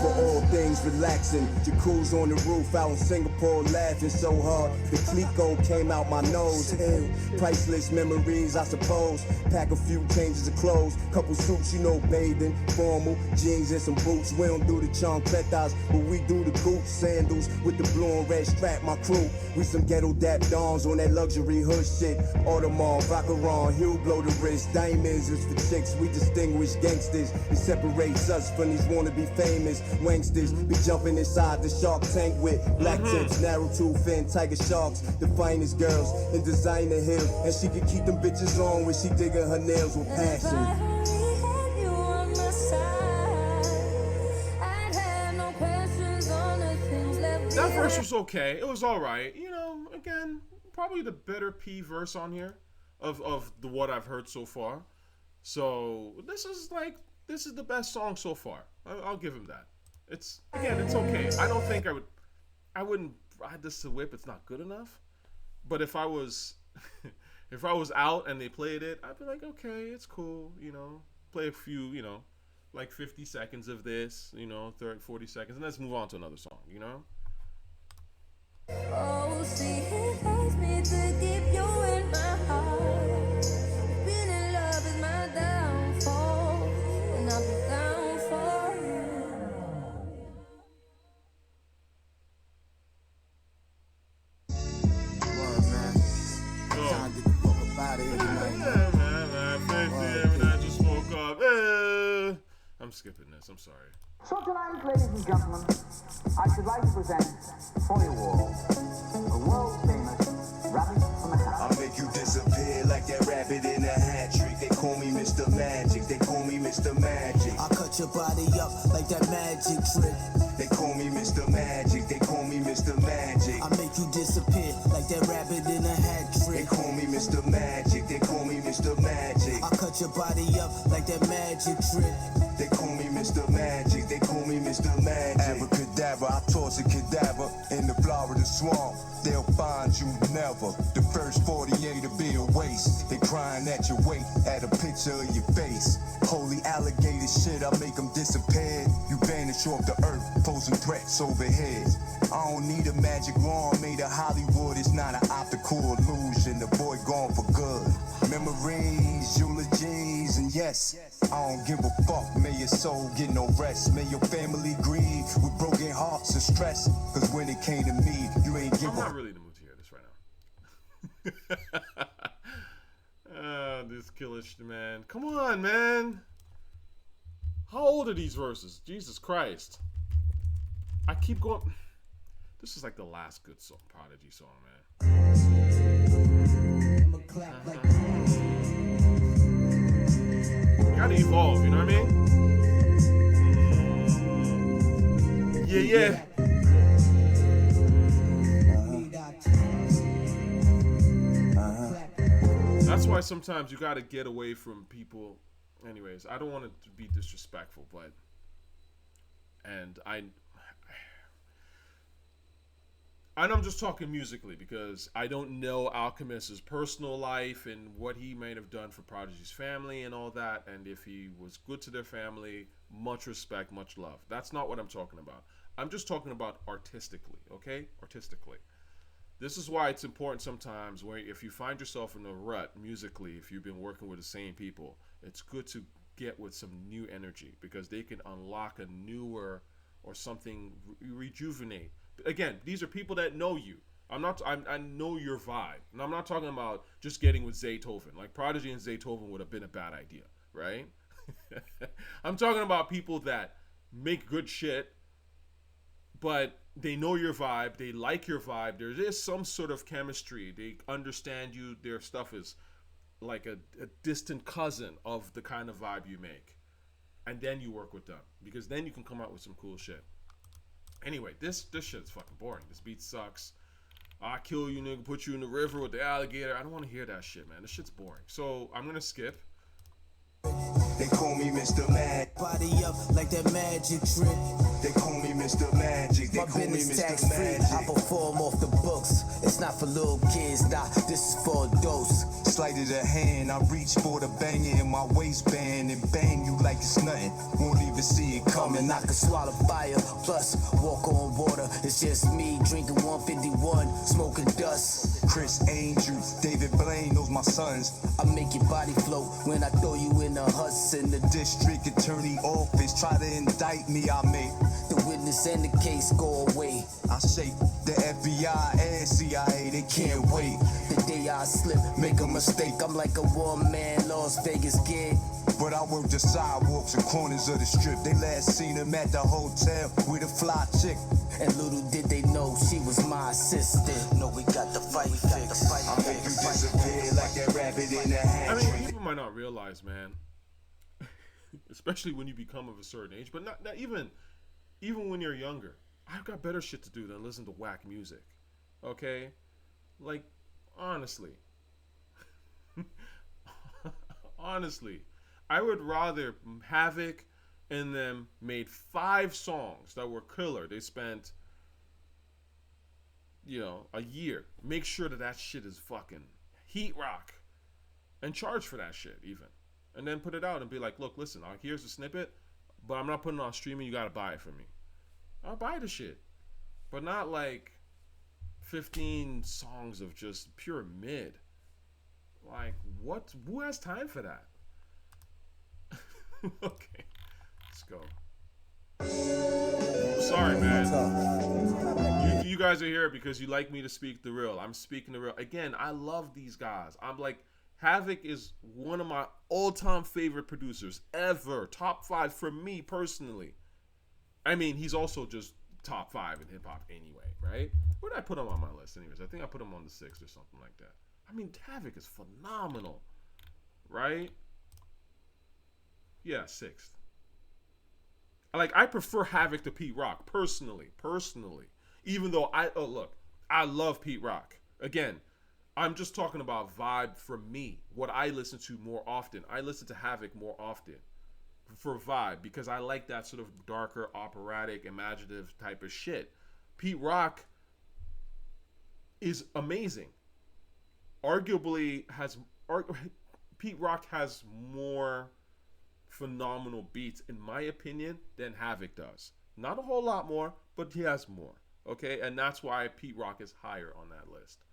For all things relaxing, jacuzzi on the roof out in Singapore, laughing so hard. The Clico came out my nose. Ew, priceless memories, I suppose. Pack a few changes of clothes, couple suits, you know, bathing, formal jeans and some boots. We don't do the chancletas, but we do the coots. Sandals with the blue and red strap. My crew, we some ghetto dap dons on that luxury hood shit. Audemars, Vacheron, Hugh blow the wrist. Diamonds is for chicks, we distinguish gangsters. It separates us from these wannabe famous wanksters. Be jumping inside the shark tank with black tips, narrow tooth fin, tiger sharks. The finest girls in designer heels, and she can keep them bitches on when she digging her nails with If passion. I only had you on my side, I'd have no questions on the things left That verse behind. was okay. It was all right. You know, again, probably the better P verse on here of the what I've heard so far. So this is the best song so far. I'll give him that. It's okay. I don't think I wouldn't ride this to whip. It's not good enough. But if I was if I was out and they played it, I'd be like, okay, it's cool, you know. Play a few, you know, like 50 seconds of this, you know, 30, 40 seconds, and let's move on to another song, you know? Oh, see, it hurts me to keep you in my heart. Being in love is my downfall, and I'll be down for you. Time to get the fuck up out of here tonight, man. I just woke up. I'm skipping this. I'm sorry. So tonight, ladies and gentlemen, I should like to present for you all a world-famous rabbit from the hat. I'll make you disappear like that rabbit in a hat trick. They call me Mr. Magic. They call me Mr. Magic. I cut your body up like that magic trick. They call me Mr. Magic. They call me Mr. Magic. I make you disappear like that rabbit in a hat They trick. call me Mr. Magic. They call me Mr. Magic. I cut your body up like that magic trick. They call me Mr. Magic. They call me Mr. Magic. Abracadabra, I toss a cadaver in the Florida swamp. They'll find you never. The first 48 to be a waste. They crying at your weight, at a picture of your face. Holy alligator shit, I make them disappear. You vanish off the earth, posing threats overhead. I don't need a magic wand made of Hollywood. It's not an optical illusion. The boy gone for good. Memories, eulogies, and yes, I don't give a fuck. May your soul get no rest. May your family grieve with broken hearts and stress. Cause when it came to me, you ain't give I'm a not really in the mood to hear this right now. This killish, man. Come on, man. How old are these verses? Jesus Christ. I keep going. This is like the last good song, Prodigy song, man. Gotta evolve, you know what I mean? Yeah. That's why sometimes you gotta get away from people. Anyways, I don't want it to be disrespectful, but and I'm just talking musically because I don't know Alchemist's personal life and what he might have done for Prodigy's family and all that, and if he was good to their family, much respect, much love. That's not what I'm talking about. I'm just talking about artistically, okay? Artistically. This is why it's important sometimes where if you find yourself in a rut musically, if you've been working with the same people, it's good to get with some new energy because they can unlock a newer or something rejuvenate. Again, these are people that know you. I know your vibe, and I'm not talking about just getting with Zaytoven. Like Prodigy and Zaytoven would have been a bad idea, right? I'm talking about people that make good shit, but they know your vibe, they like your vibe. There is some sort of chemistry. They understand you. Their stuff is like a distant cousin of the kind of vibe you make, and then you work with them because then you can come out with some cool shit. Anyway, this shit's fucking boring. This beat sucks. I kill you, nigga, put you in the river with the alligator. I don't want to hear that shit, man. This shit's boring. So I'm gonna skip. They call me Mr. Mag. Body up like that magic trick. They call me Mr. Magic. They My call me business tax Mr. free. I Magic. perform off the books. It's not for little kids, nah. This is for adults. Sleight of the hand, I reach for the banger in my waistband and bang you like it's nothing. Won't even see it coming. I can swallow fire, plus walk on water. It's just me drinking 151, smoking dust. Chris Angel, David Blaine, those my sons. I make your body float when I throw you in the huts in the District Attorney Office try to indict me, I make the witness and the case go away. I shake the FBI and CIA, they can't wait. The day I slip, make a mistake. I'm like a one-man Las Vegas gig. But I work the sidewalks and corners of the strip. They last seen him at the hotel with a fly chick. And little did they know she was my assistant. No, we got the fight fixed. I make you disappear like that rabbit in the hat. I mean, people might not realize, man, especially when you become of a certain age, but not even when you're younger. I've got better shit to do than listen to whack music. Okay? Like, honestly. Honestly. I would rather Havoc and them made 5 songs that were killer. They spent, a year. Make sure that shit is fucking heat rock. And charge for that shit, even. And then put it out and be like, look, listen, here's the snippet, but I'm not putting it on streaming. You gotta buy it from me. I'll buy the shit. But not like 15 songs of just pure mid. Like, what? Who has time for that? Okay, let's go. Sorry, man. You guys are here because you like me to speak the real. I'm speaking the real. Again, I love these guys. I'm like, Havoc is one of my all-time favorite producers ever. Top 5 for me personally. I mean, he's also just top 5 in hip-hop anyway, right? Where did I put him on my list anyways? I think I put him on the 6th or something like that. I mean, Havoc is phenomenal, right? Yeah, 6th. I prefer Havoc to Pete Rock, personally. Even though I love Pete Rock. Again, I'm just talking about vibe for me. What I listen to more often. I listen to Havoc more often for vibe because I like that sort of darker, operatic, imaginative type of shit. Pete Rock is amazing. Arguably Pete Rock has more phenomenal beats, in my opinion, than Havoc does. Not a whole lot more, but he has more. Okay? And that's why Pete Rock is higher on that list.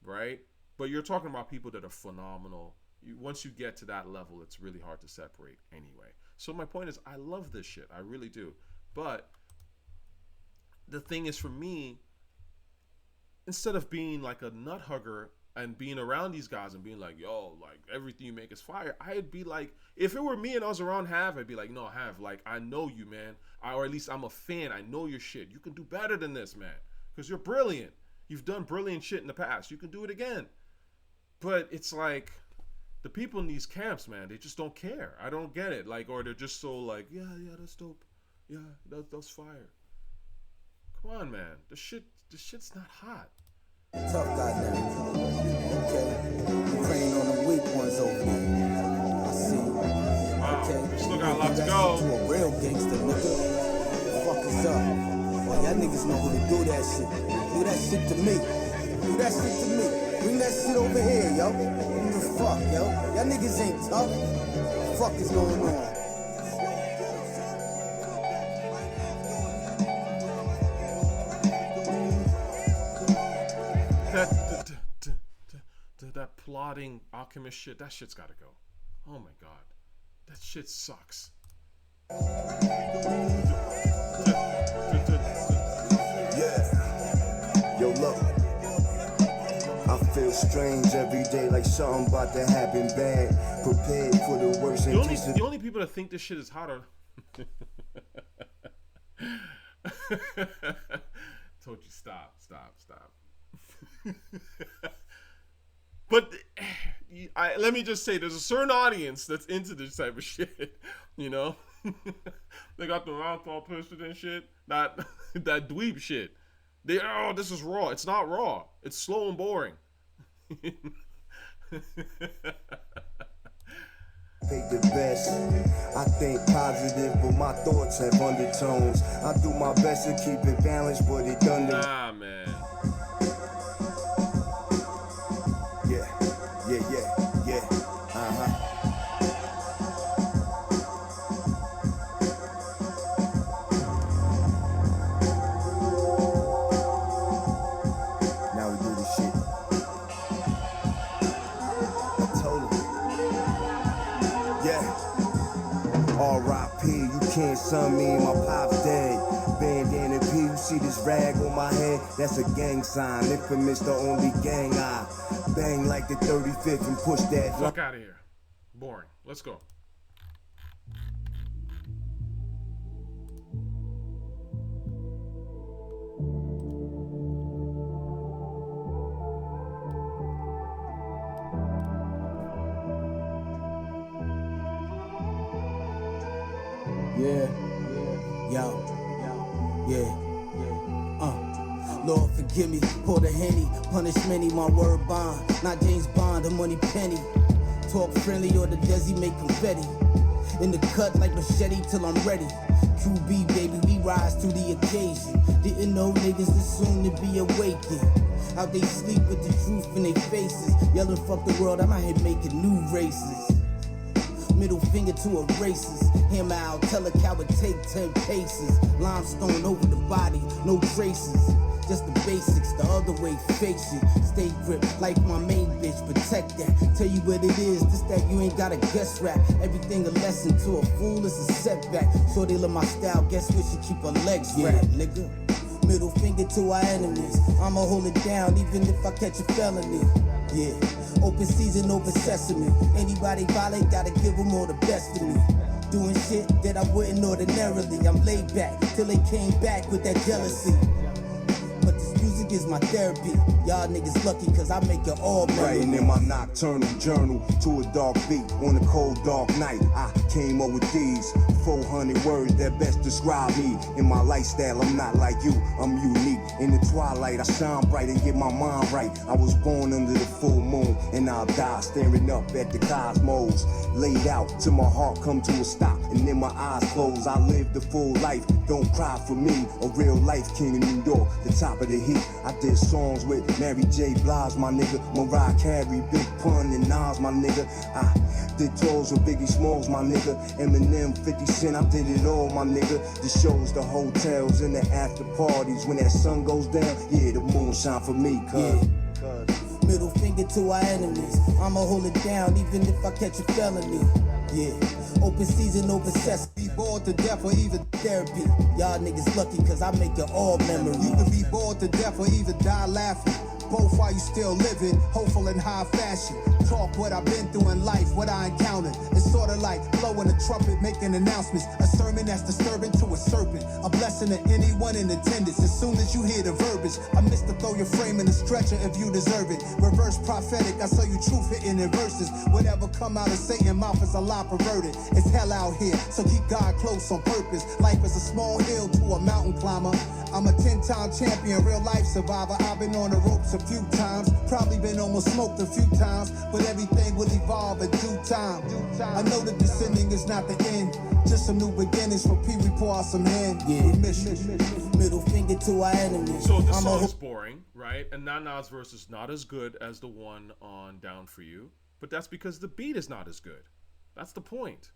Right? But you're talking about people that are phenomenal. Once you get to that level, it's really hard to separate anyway. So my point is, I love this shit. I really do. But the thing is, for me, instead of being like a nut hugger and being around these guys and being like, yo, like, everything you make is fire, I'd be like, if it were me and I was around Hav, I'd be like, no, Hav, like, I know you, man. Or at least I'm a fan. I know your shit. You can do better than this, man. Because you're brilliant. You've done brilliant shit in the past. You can do it again. But it's like, the people in these camps, man, they just don't care. I don't get it. Like, or they're just so like, yeah, that's dope. Yeah, that's fire. Come on, man. This shit's not hot. Tough guy now. Okay. Praying on the weak ones over there. I see. Wow. Okay. We still got a lot to go. To a real gangster, nigga. The fuck is up? Well, y'all niggas know who to do that shit. Do that shit to me. Do that shit to me. Bring that shit over here, yo. What the fuck, yo? Y'all niggas ain't tough. What the fuck is going on? That plotting alchemist shit, that shit's gotta go. Oh my god. That shit sucks. Yeah. Yo, look. strange every day, like something about to happen bad. Prepared for the worst. The only people that think this shit is hot are told you stop. But let me just say, there's a certain audience that's into this type of shit, you know. They got the mouth all twisted and shit. That dweeb shit. This is raw. It's not raw. It's slow and boring. Take the best. I think positive, but my thoughts have undertones. I do my best to keep it balanced, but it done. Nah, man. Yeah. Now we do this shit. I told him. Yeah. R.I.P. You can't son me, my pop's dead. Bandana P, you see this rag on my head? That's a gang sign. Infamous, the only gang I bang like the 35th and push that. Fuck out of here. Boring. Let's go. Lord forgive me, pour the Henny, punish many, my word bond. Not James Bond, a money penny. Talk friendly or the Desi make confetti. In the cut like machete till I'm ready. QB baby, we rise to the occasion. Didn't know niggas this soon to be awakened. Out they sleep with the truth in their faces. Yelling fuck the world, I'm out here making new races. Middle finger to a racist. Hammer out, tell a coward take 10 paces. Limestone over the body, no traces. Just the basics, the other way, face it. Stay grip, like my main bitch, protect that. Tell you what it is, this that you ain't gotta guess rap. Everything a lesson to a fool is a setback. So they love my style, guess we should keep our legs wrapped, nigga. Middle finger to our enemies. I'ma hold it down even if I catch a felony. Yeah, open season, open sesame. Anybody violate, gotta give them all the best of me. Doing shit that I wouldn't ordinarily. I'm laid back till they came back with that jealousy. But this music is my therapy. Y'all niggas lucky cause I make it all memories. Writing in my nocturnal journal to a dark beat on a cold dark night. I came up with these 400 words that best describe me. In my lifestyle, I'm not like you, I'm unique. In the twilight, I shine bright and get my mind right. I was born under the full moon, and I'll die staring up at the cosmos. Laid out till my heart come to a stop, and then my eyes close. I live the full life, don't cry for me. A real life king in New York, the top of the heat. I did songs with Mary J. Blige, my nigga. Mariah Carey, Big Pun, and Nas, my nigga. I did tours with Biggie Smalls, my nigga. Eminem, 50 Cent, I did it all, my nigga. The shows, the hotels, and the after parties. When that sun goes down, yeah, the moon shine for me, cuz. Middle finger to our enemies. I'ma hold it down even if I catch a felony. Yeah, open season, open sesame. Be bored to death or even therapy. Y'all niggas lucky cause I make it all memories. You can be bored to death or even die laughing. Both while you still living, hopeful in high fashion. Talk what I've been through in life, what I encountered. It's sorta like blowing a trumpet, making announcements. A sermon that's disturbing to a serpent. A blessing to anyone in attendance. As soon as you hear the verbiage, I miss to throw your frame in the stretcher if you deserve it. Reverse prophetic, I saw you truth hitting in verses. Whatever come out of Satan's mouth is a lie perverted. It's hell out here, so keep God close on purpose. Life is a small hill to a mountain climber. I'm a 10-time champion, real life survivor. I've been on the ropes a few times, probably been almost smoked a few times, but everything will evolve in due time. I know that this ending is not the end, just some new beginnings for P. We pour out some hand. Yeah, middle finger to our enemies. So this song is boring, right? And Nana's verse is not as good as the one on Down For You, but that's because the beat is not as good. That's the point.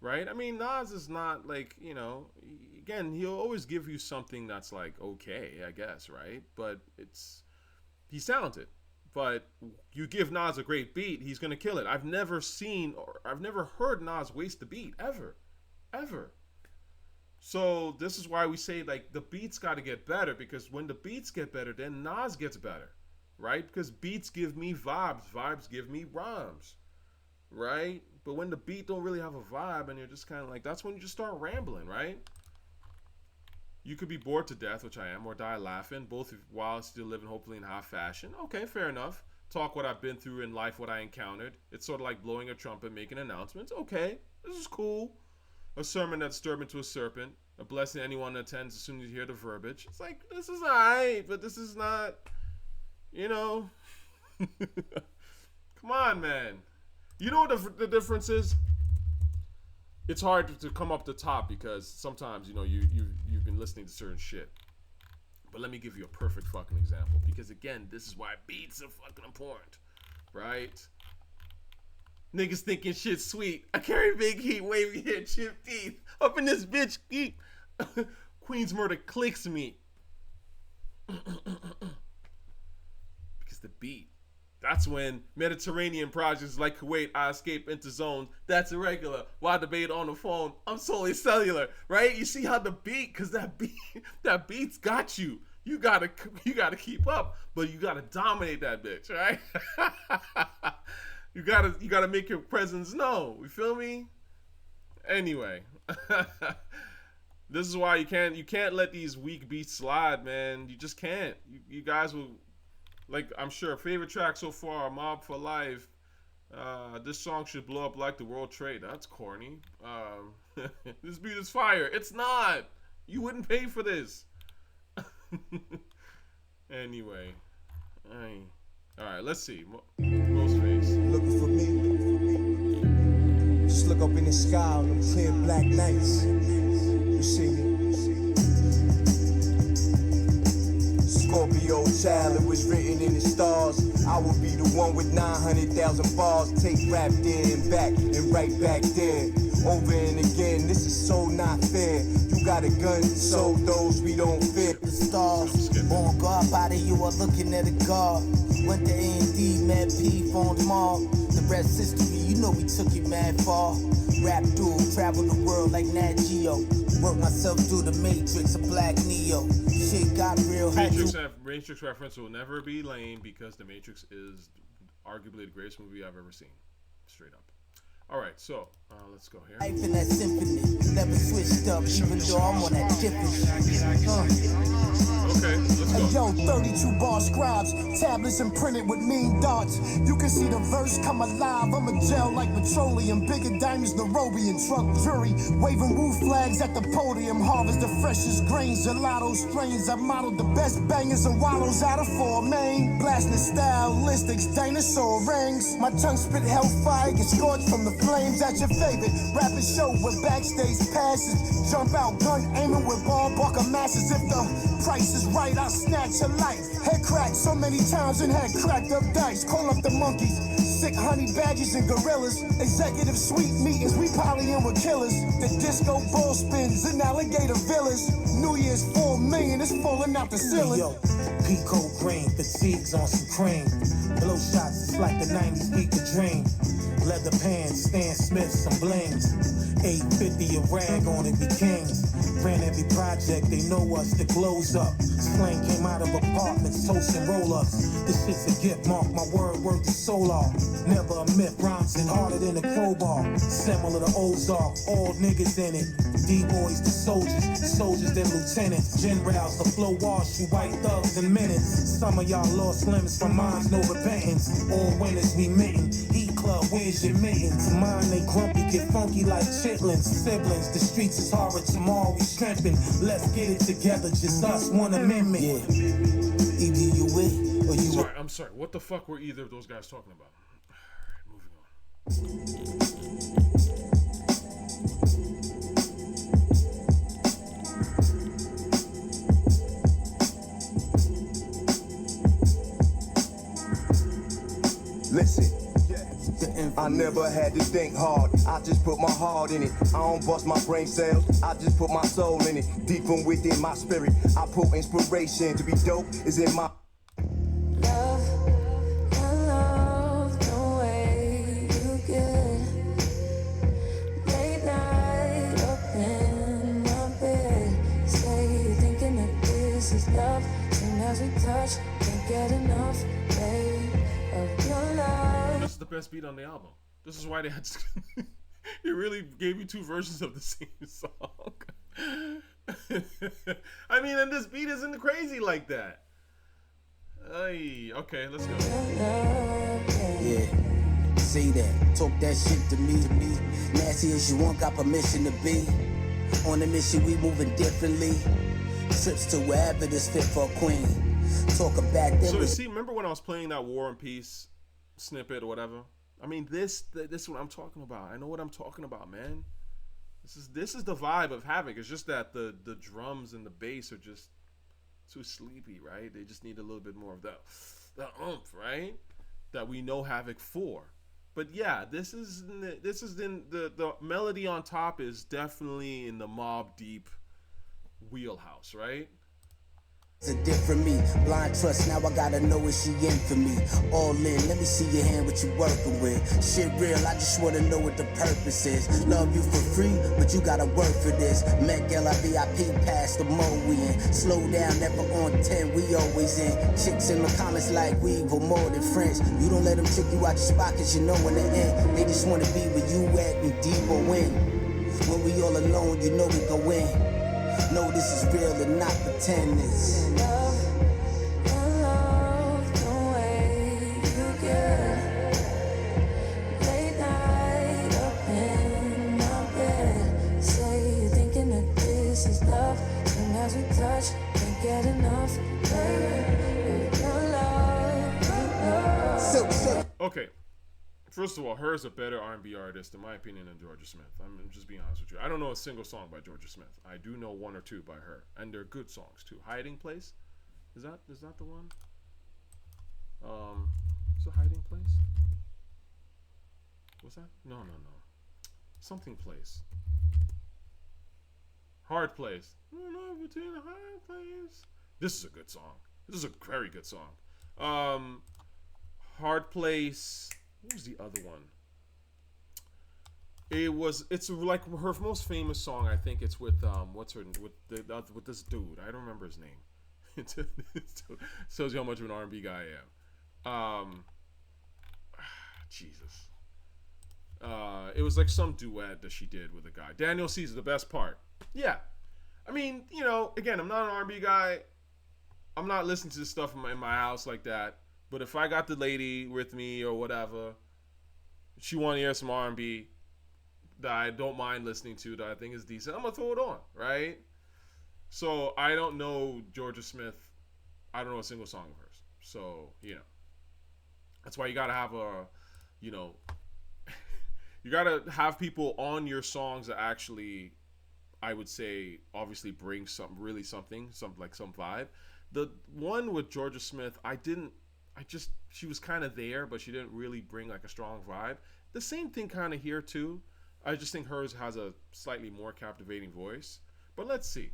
Right? I mean, Nas is not like, you know, again, he'll always give you something that's like, okay, I guess, right? But he's talented. But you give Nas a great beat, he's going to kill it. I've never heard Nas waste the beat, ever. So this is why we say, like, the beats got to get better, because when the beats get better, then Nas gets better. right? Because beats give me vibes, vibes give me rhymes, right? But when the beat don't really have a vibe and you're just kind of like, that's when you just start rambling, right? You could be bored to death, which I am, or die laughing, both while still living hopefully in high fashion. Okay, fair enough. Talk what I've been through in life, what I encountered. It's sort of like blowing a trumpet, making announcements. Okay, this is cool. A sermon that's disturbing to a serpent. A blessing to anyone that attends as soon as you hear the verbiage. It's like, this is alright, but this is not, you know. Come on, man. You know what the difference is? It's hard to come up the top because sometimes, you know, you've been listening to certain shit. But let me give you a perfect fucking example. Because again, this is why beats are fucking important. Right? Niggas thinking shit's sweet. I carry big heat, wavy hair, chipped teeth. Up in this bitch. Queen's murder clicks me. Because the beat. That's when Mediterranean projects like Kuwait, I escape into zones. That's irregular. Why debate on the phone? I'm solely cellular, right? You see how the beat, cause that beat's got you. You gotta keep up, but you gotta dominate that bitch, right? you gotta make your presence known. You feel me? Anyway, this is why you can't let these weak beats slide, man. You just can't. You guys will. Like, I'm sure, favorite track so far, Mob for Life. This song should blow up like the World Trade. That's corny. This beat is fire. It's not. You wouldn't pay for this. Anyway. Alright, let's see. Ghostface. Looking for me. Just look up in the sky on them clear black nights. You see me. Scorpio child, it was written in the stars. I will be the one with 900,000 bars. Take rap there and back and right back there. Over and again, this is so not fair. You got a gun, so those we don't fear. The stars, on guard body, you are looking at a guard. Went to A&D, Mad P, phoned Mob. The rest history, you know we took it mad far. Rap dude, travel the world like Nat Geo. Work myself through the Matrix, a black Neo. Shit got real. Matrix reference will never be lame because The Matrix is arguably the greatest movie I've ever seen. Straight up. All right, so let's go here. Life in that symphony, never switched up, even though I'm on that different. Okay, let's go. Yo, 32 bar scribes, tablets imprinted with mean dots. You can see the verse come alive. I'm a gel like petroleum, bigger diamonds, Nairobi and truck jury. Waving woo flags at the podium, harvest the freshest grains, gelato strains. I modeled the best bangers and wallows out of 4 main. Blasting stylistics, dinosaur rings. My tongue spit hellfire, get scorched from the flames at your favorite rapping show with backstage passes. Jump out, gun aiming with ball bucker masses. If the price is right, I'll snatch your life. Head cracked so many times and had cracked up dice. Call up the monkeys, sick honey badgers and gorillas. Executive suite meetings, we polying with killers. The disco ball spins in alligator villas. New Year's 4 million is falling out the ceiling. Yo, Pico green, fatigues on some cream. Blow shots, it's like the 90s beat the dream. Leather pants, Stan Smith, some blings. 850 a rag on it, we kings. Ran every project, they know us, the glow's up. Slang came out of apartments, toast and roll-ups. This shit's a gift, mark my word, worth the solar. Never a myth, rhymes and harder than a crowbar. Similar to Ozark, all niggas in it. D-boys to soldiers then lieutenants. Generals, the flow wash you white thugs in minutes. Some of y'all lost limbs from minds, no repentance. All winners we mitten. Heat club, where's your mittens? Mine, they grumpy, get funky like chitlins. Siblings, the streets is horror, tomorrow we strengthen. Let's get it together, just us, one amendment. Yeah. Either you with or you I'm sorry, what the fuck were either of those guys talking about? Alright, moving on. Listen, I never had to think hard. I just put my heart in it. I don't bust my brain cells. I just put my soul in it. Deep from within my spirit, I put inspiration. To be dope is in my Love the way you get. Late night up in my bed. Say you're thinking that this is love. Soon as we touch, think can't get enough, babe, of your love. This is the best beat on the album. This is why they had to... He really gave you two versions of the same song. I mean, and this beat isn't crazy like that. Ay, okay, let's go. Yeah, say that, talk that shit to me. Nasty as you want, got permission to be. On a mission, we moving differently. Trips to wherever this fit for a queen. Talk about them. So you see, remember when I was playing that War and Peace snippet or whatever? I mean, this is what I'm talking about. I know what I'm talking about, man. This is the vibe of Havoc. It's just that the drums and the bass are just too sleepy, right? They just need a little bit more of that oomph, right? That we know Havoc for. But yeah, this is in the melody on top is definitely in the Mobb Deep wheelhouse, right? It's a different me, blind trust, now I gotta know what she in for me. All in, let me see your hand, what you working with. Shit real, I just wanna know what the purpose is. Love you for free, but you gotta work for this. Met girl, I VIP past the mo we in. Slow down, never on 10, we always in. Chicks in the comments like we were more than friends. You don't let them trick you out your spot, cause you know in the end, they just wanna be where you at and deep or win. When we all alone, you know we go in. No, this is real and not pretend it's Love the way you get. Late night up in my bed. Say you're thinking that this is love. Soon as we touch, can't get enough, baby. Your love. Okay. First of all, H.E.R is a better R&B artist, in my opinion, than Jorja Smith. I'm just being honest with you. I don't know a single song by Jorja Smith. I do know one or two by her, and they're good songs too. Hiding Place, is that the one? Is it Hiding Place? What's that? No. Something Place. Hard Place. Between a hard place. This is a good song. This is a very good song. Hard Place. What was the other one? It's like her most famous song. I think it's with with this dude. I don't remember his name. It shows you how much of an R&B guy I am. Jesus. It was like some duet that she did with a guy. Daniel Caesar, the best part. Yeah. I mean, again, I'm not an R&B guy. I'm not listening to this stuff in my house like that. But if I got the lady with me or whatever, she want to hear some R&B that I don't mind listening to, that I think is decent, I'm going to throw it on, right? So I don't know Jorja Smith. I don't know a single song of hers. So, that's why you got to have you got to have people on your songs that actually, I would say, obviously bring some vibe. The one with Jorja Smith, she was kind of there, but she didn't really bring like a strong vibe. The same thing kind of here too. I just think hers has a slightly more captivating voice. But let's see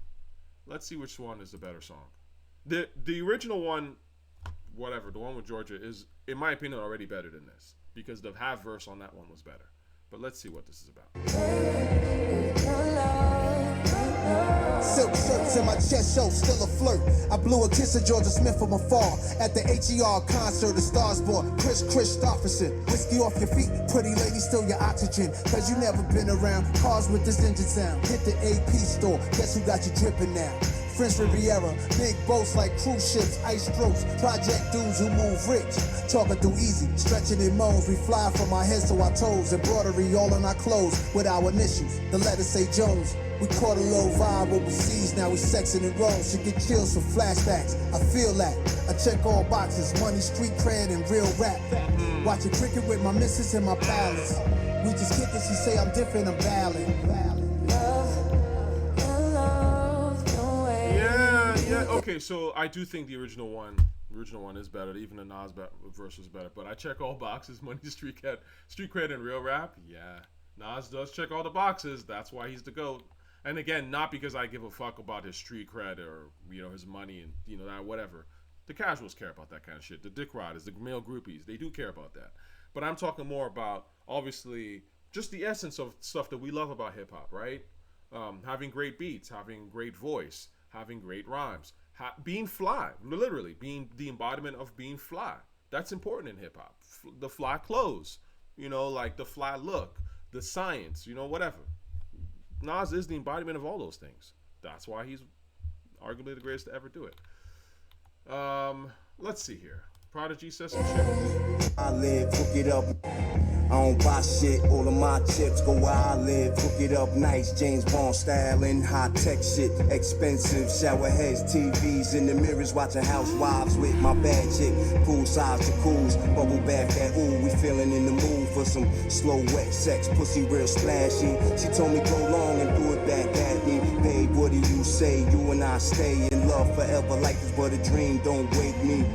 which one is the better song. The original one, whatever, the one with Jorja is, in my opinion, already better than this, because the half verse on that one was better. But let's see what this is about. Silk shirts in my chest show, still a flirt. I blew a kiss at Jorja Smith from afar at the H.E.R. concert. The stars bought Chris Christopherson. Whiskey off your feet, pretty lady, still your oxygen. Cause you never been around cars with this engine sound. Hit the AP store, guess who got you dripping now? French Riviera, big boats like cruise ships, ice strokes, project dudes who move rich, talking through easy, stretching in moans. We fly from our heads to our toes, embroidery all on our clothes with our initials. The letters say Jones. We caught a little vibe overseas, now we sexing in Rome. She get chills from flashbacks, I feel that. I check all boxes, money, street cred, and real rap. Watching cricket with my missus and my palace. We just kick it, she say I'm different, I'm valid. Yeah, okay, so I do think the original one is better. Even the Nas verse was better. But I check all boxes, money, street cred, and real rap. Yeah, Nas does check all the boxes. That's why he's the GOAT. And again, not because I give a fuck about his street cred or his money and that whatever. The casuals care about that kind of shit. The dick riders, the male groupies, they do care about that. But I'm talking more about obviously just the essence of stuff that we love about hip hop, right? Having great beats, having great voice, having great rhymes, being fly, literally being the embodiment of being fly. That's important in hip hop. The fly clothes, you know, like the fly look, the science, you know, whatever. Nas is the embodiment of all those things. That's why he's arguably the greatest to ever do it. Let's see here. Prodigy says some shit. I live, hook it up. I don't buy shit, all of my chips go where I live. Hook it up nice, James Bond styling, high tech shit, expensive. Shower heads, TVs in the mirrors, watching housewives with my bad chick. Poolside to cools, bubble bath at ooh. We feeling in the mood for some slow wet sex, pussy real splashy. She told me go long and do it back at me. Babe, what do you say? You and I stay in love forever, like this but a dream. Don't wake me.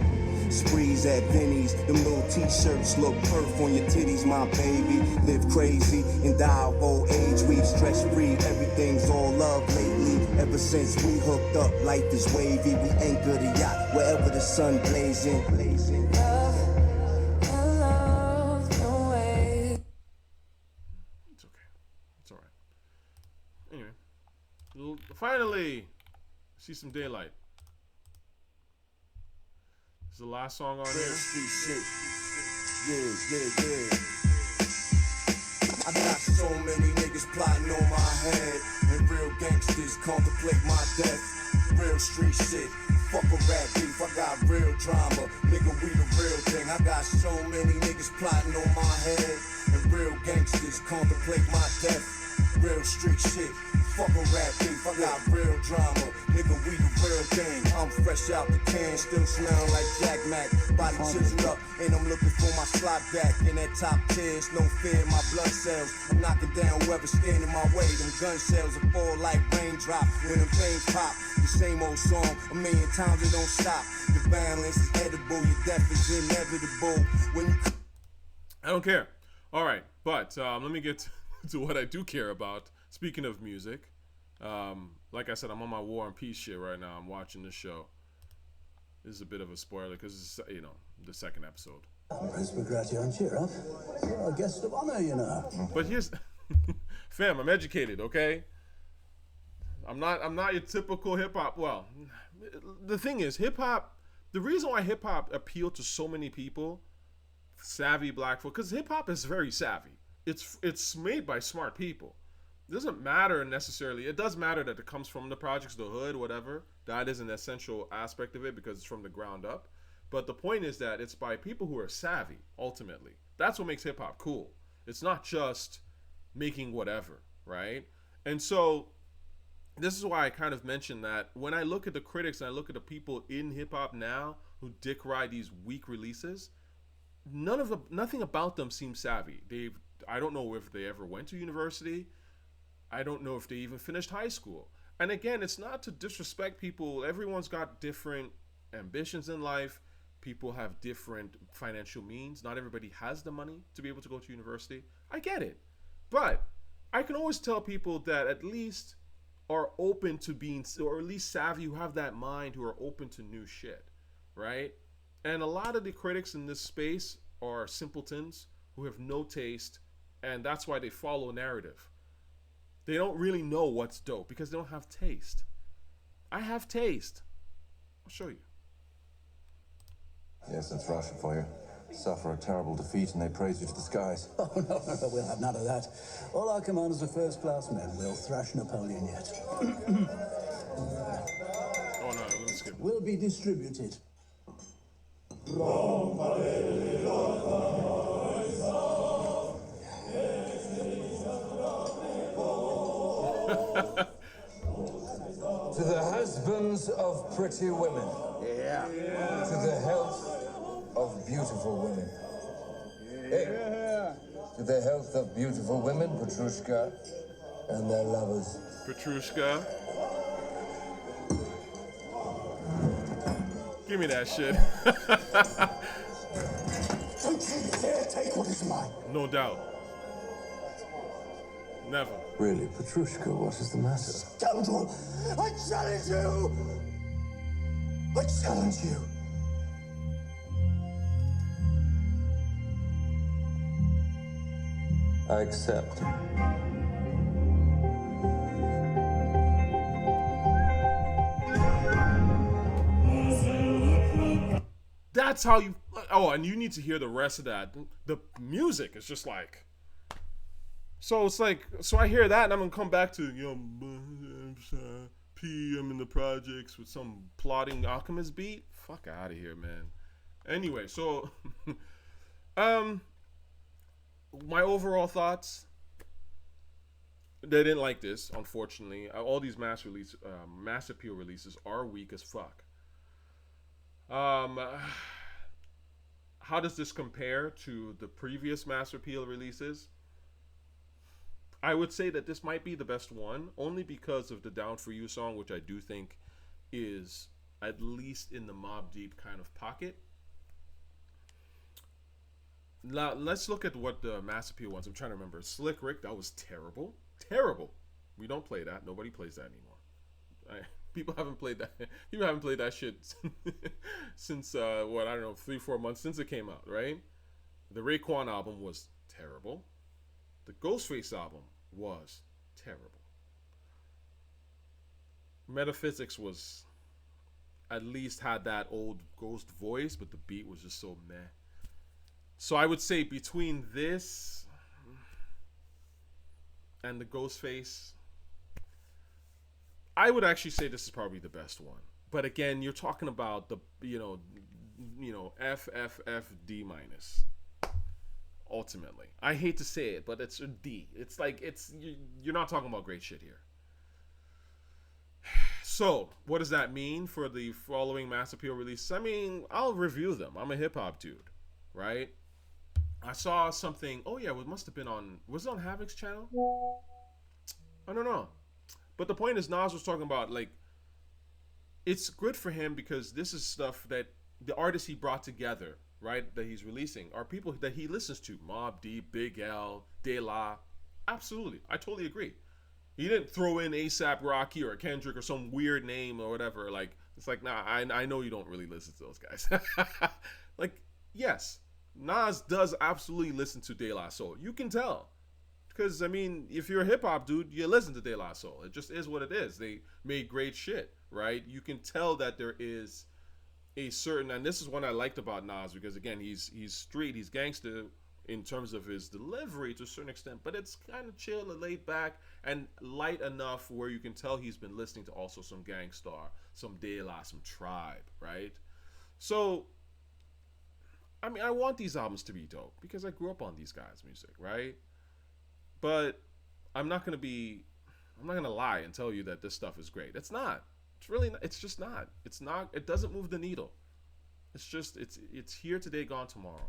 Sprees at Vinny's, them little t-shirts look perf on your titties, my baby. Live crazy and die of old age. We've stress free, everything's all love lately. Ever since we hooked up, life is wavy. We anchor the yacht wherever the sun blazing. It's okay. It's all right. Anyway, finally, see some daylight. This is the last song on here. Street shit. Yeah. I got so many niggas plotting on my head, and real gangsters contemplate my death. Real street shit. Fuck a rap beef, I got real drama. Nigga, we the real thing. I got so many niggas plotting on my head, and real gangsters contemplate my death. Real street shit. Fuck a rap beef, I got real drama. Nigga, we the real thing. I'm fresh out the can, still smelling like Jack Mac. Body chiseled up, and I'm looking for my slot back. In that top tiers, no fear in my blood cells. I'm knocking down whoever's standing my way. Them gun shells will fall like raindrop when them things pop. The same old song, a million times it don't stop. The violence is edible, your death is inevitable. When you... I don't care. All right, but let me get to what I do care about. Speaking of music, like I said, I'm on my War and Peace shit right now. I'm watching this show. This is a bit of a spoiler because it's, you know, the second episode. and cheer up. You're a guest of honor, you know. But here's, fam, I'm educated, okay? I'm not your typical hip hop. Well, the thing is, hip hop. The reason why hip hop appealed to so many people, savvy black folk, because hip hop is very savvy. It's made by smart people. It doesn't matter necessarily. It does matter that it comes from the projects, the hood, whatever. That is an essential aspect of it because it's from the ground up. But the point is that it's by people who are savvy, ultimately. That's what makes hip-hop cool. It's not just making whatever, right? And so this is why I kind of mentioned that when I look at the critics and I look at the people in hip-hop now who dick ride these weak releases, nothing about them seems savvy. I don't know if they ever went to university. I don't know if they even finished high school. And again, it's not to disrespect people. Everyone's got different ambitions in life. People have different financial means. Not everybody has the money to be able to go to university. I get it. But I can always tell people that at least are open to being, or at least savvy, who have that mind, who are open to new shit, right? And a lot of the critics in this space are simpletons who have no taste, and that's why they follow narrative. They don't really know what's dope because they don't have taste. I have taste. I'll show you. Yes, that's Russia for you. Suffer a terrible defeat and they praise you to the skies. Oh, no, we'll have none of that. All our commanders are first-class men. We'll thrash Napoleon yet. Oh, no, let me skip. Will be distributed. To the husbands of pretty women. Yeah. To the health of beautiful women. Hey. To the health of beautiful women, Petrushka, and their lovers. Petrushka. Give me that shit. Don't you dare take what is mine. No doubt. Never. Really, Petrushka, what is the matter? Scoundrel! I challenge you! I challenge you! I accept. That's how you. Oh, and you need to hear the rest of that. The music is just like. So it's like, so I hear that and I'm gonna come back to, I'm in the projects with some plotting alchemist beat. Fuck out of here, man. Anyway, so my overall thoughts. They didn't like this, unfortunately. All these mass appeal releases are weak as fuck. How does this compare to the previous mass appeal releases? I would say that this might be the best one, only because of the Down For You song, which I do think is at least in the Mobb Deep kind of pocket. Now, let's look at what the mass appeal ones. I'm trying to remember. Slick Rick, that was terrible. Terrible. We don't play that. Nobody plays that anymore. People haven't played that. People haven't played that shit since, 3-4 months since it came out, right? The Raekwon album was terrible. The Ghostface album was terrible. Metaphysics was at least had that old Ghost voice, but the beat was just so meh. So I would say between this and the Ghostface, I would actually say this is probably the best one. But again, you're talking about the FFFD minus. Ultimately, I hate to say it, but it's a D. It's like you're not talking about great shit here. So, what does that mean for the following mass appeal releases? I mean, I'll review them. I'm a hip hop dude, right? I saw something. Oh yeah, it must have been on. Was it on Havoc's channel? I don't know. But the point is, Nas was talking about, like, it's good for him because this is stuff that the artists he brought together, right, that he's releasing, are people that he listens to. Mobb Deep, Big L, De La. Absolutely. I totally agree. He didn't throw in A$AP Rocky or Kendrick or some weird name or whatever. Like, it's like, nah, I know you don't really listen to those guys. Like, yes, Nas does absolutely listen to De La Soul. You can tell. Because, I mean, if you're a hip-hop dude, you listen to De La Soul. It just is what it is. They made great shit, right? You can tell that there is a certain, and this is what I liked about Nas, because again, he's street, he's gangster in terms of his delivery to a certain extent, but it's kind of chill and laid back and light enough where you can tell he's been listening to also some Gang Starr, some De La, some Tribe, right? So, I mean, I want these albums to be dope because I grew up on these guys' music, right? But I'm not gonna lie and tell you that this stuff is great. It's not. It's really not. It's just not. It's not. It doesn't move the needle. It's just it's here today, gone tomorrow.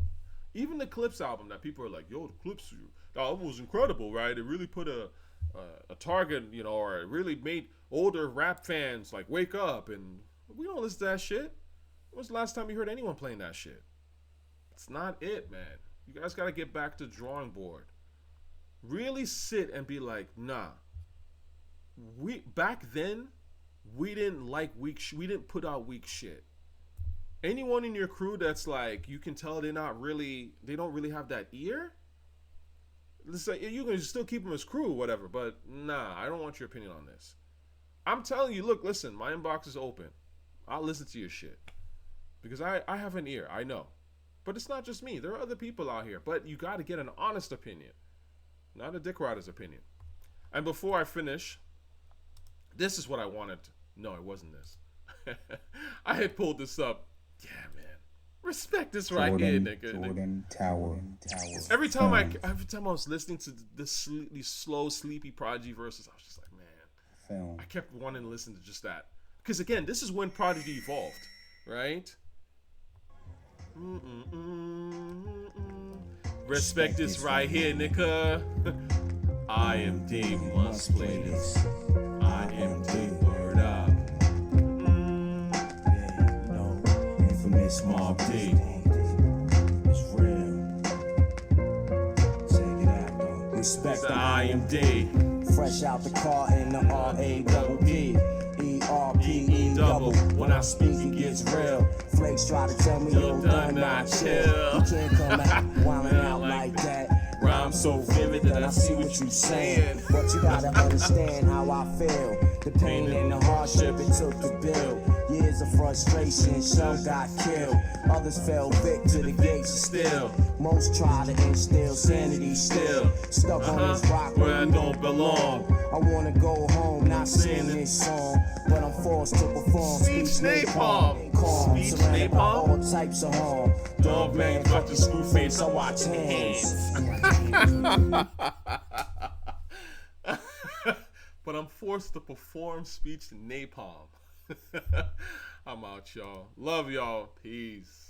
Even the Clips album that people are like, yo, the Clips, the album was incredible, right? It really put a target, or it really made older rap fans like wake up. And we don't listen to that shit. When was the last time you heard anyone playing that shit? It's not it, man. You guys gotta get back to the drawing board. Really sit and be like, nah. Back then, we didn't like we didn't put out weak shit. Anyone in your crew that's like, you can tell they don't really have that ear. Let's say you can still keep them as crew, whatever. But nah, I don't want your opinion on this. I'm telling you, look, listen, my inbox is open. I'll listen to your shit because I have an ear. I know, but it's not just me. There are other people out here. But you got to get an honest opinion. Not a dick rider's opinion. And before I finish, this is what I wanted. No, it wasn't this. I had pulled this up. Yeah, man. Respect this right here, nigga. Jordan Tower. Every time I was listening to these slow, sleepy Prodigy verses, I was just like, man. I kept wanting to listen to just that. Because again, this is when Prodigy evolved, right? Respect this right here, nigga. I am Dave, must play this. I am Dave, word up. Infamous Mobb Deep. It's real. Take it out, though. Respect the I am Dave. Fresh out the car in the R-A-double-P. E-R-P-E double. When I speak, it gets real. Flakes try to tell me, yo, done, not chill. You can't come out, wildin' out like that. Rhymes so vivid that I see what you saying. But you gotta understand how I feel. The pain and the hardship it took to build. Years of frustration, some got killed. Others fell victim to the gates of steel. Most try to instill sanity still. Stuck on this rock where I don't belong. I wanna go home, not sing this song, but I'm forced to perform speech napalm. Calm, surrounded by all types of harm. Dog man, fucking screw face, I watch hands. But I'm forced to perform speech napalm. I'm out, y'all. Love y'all. Peace.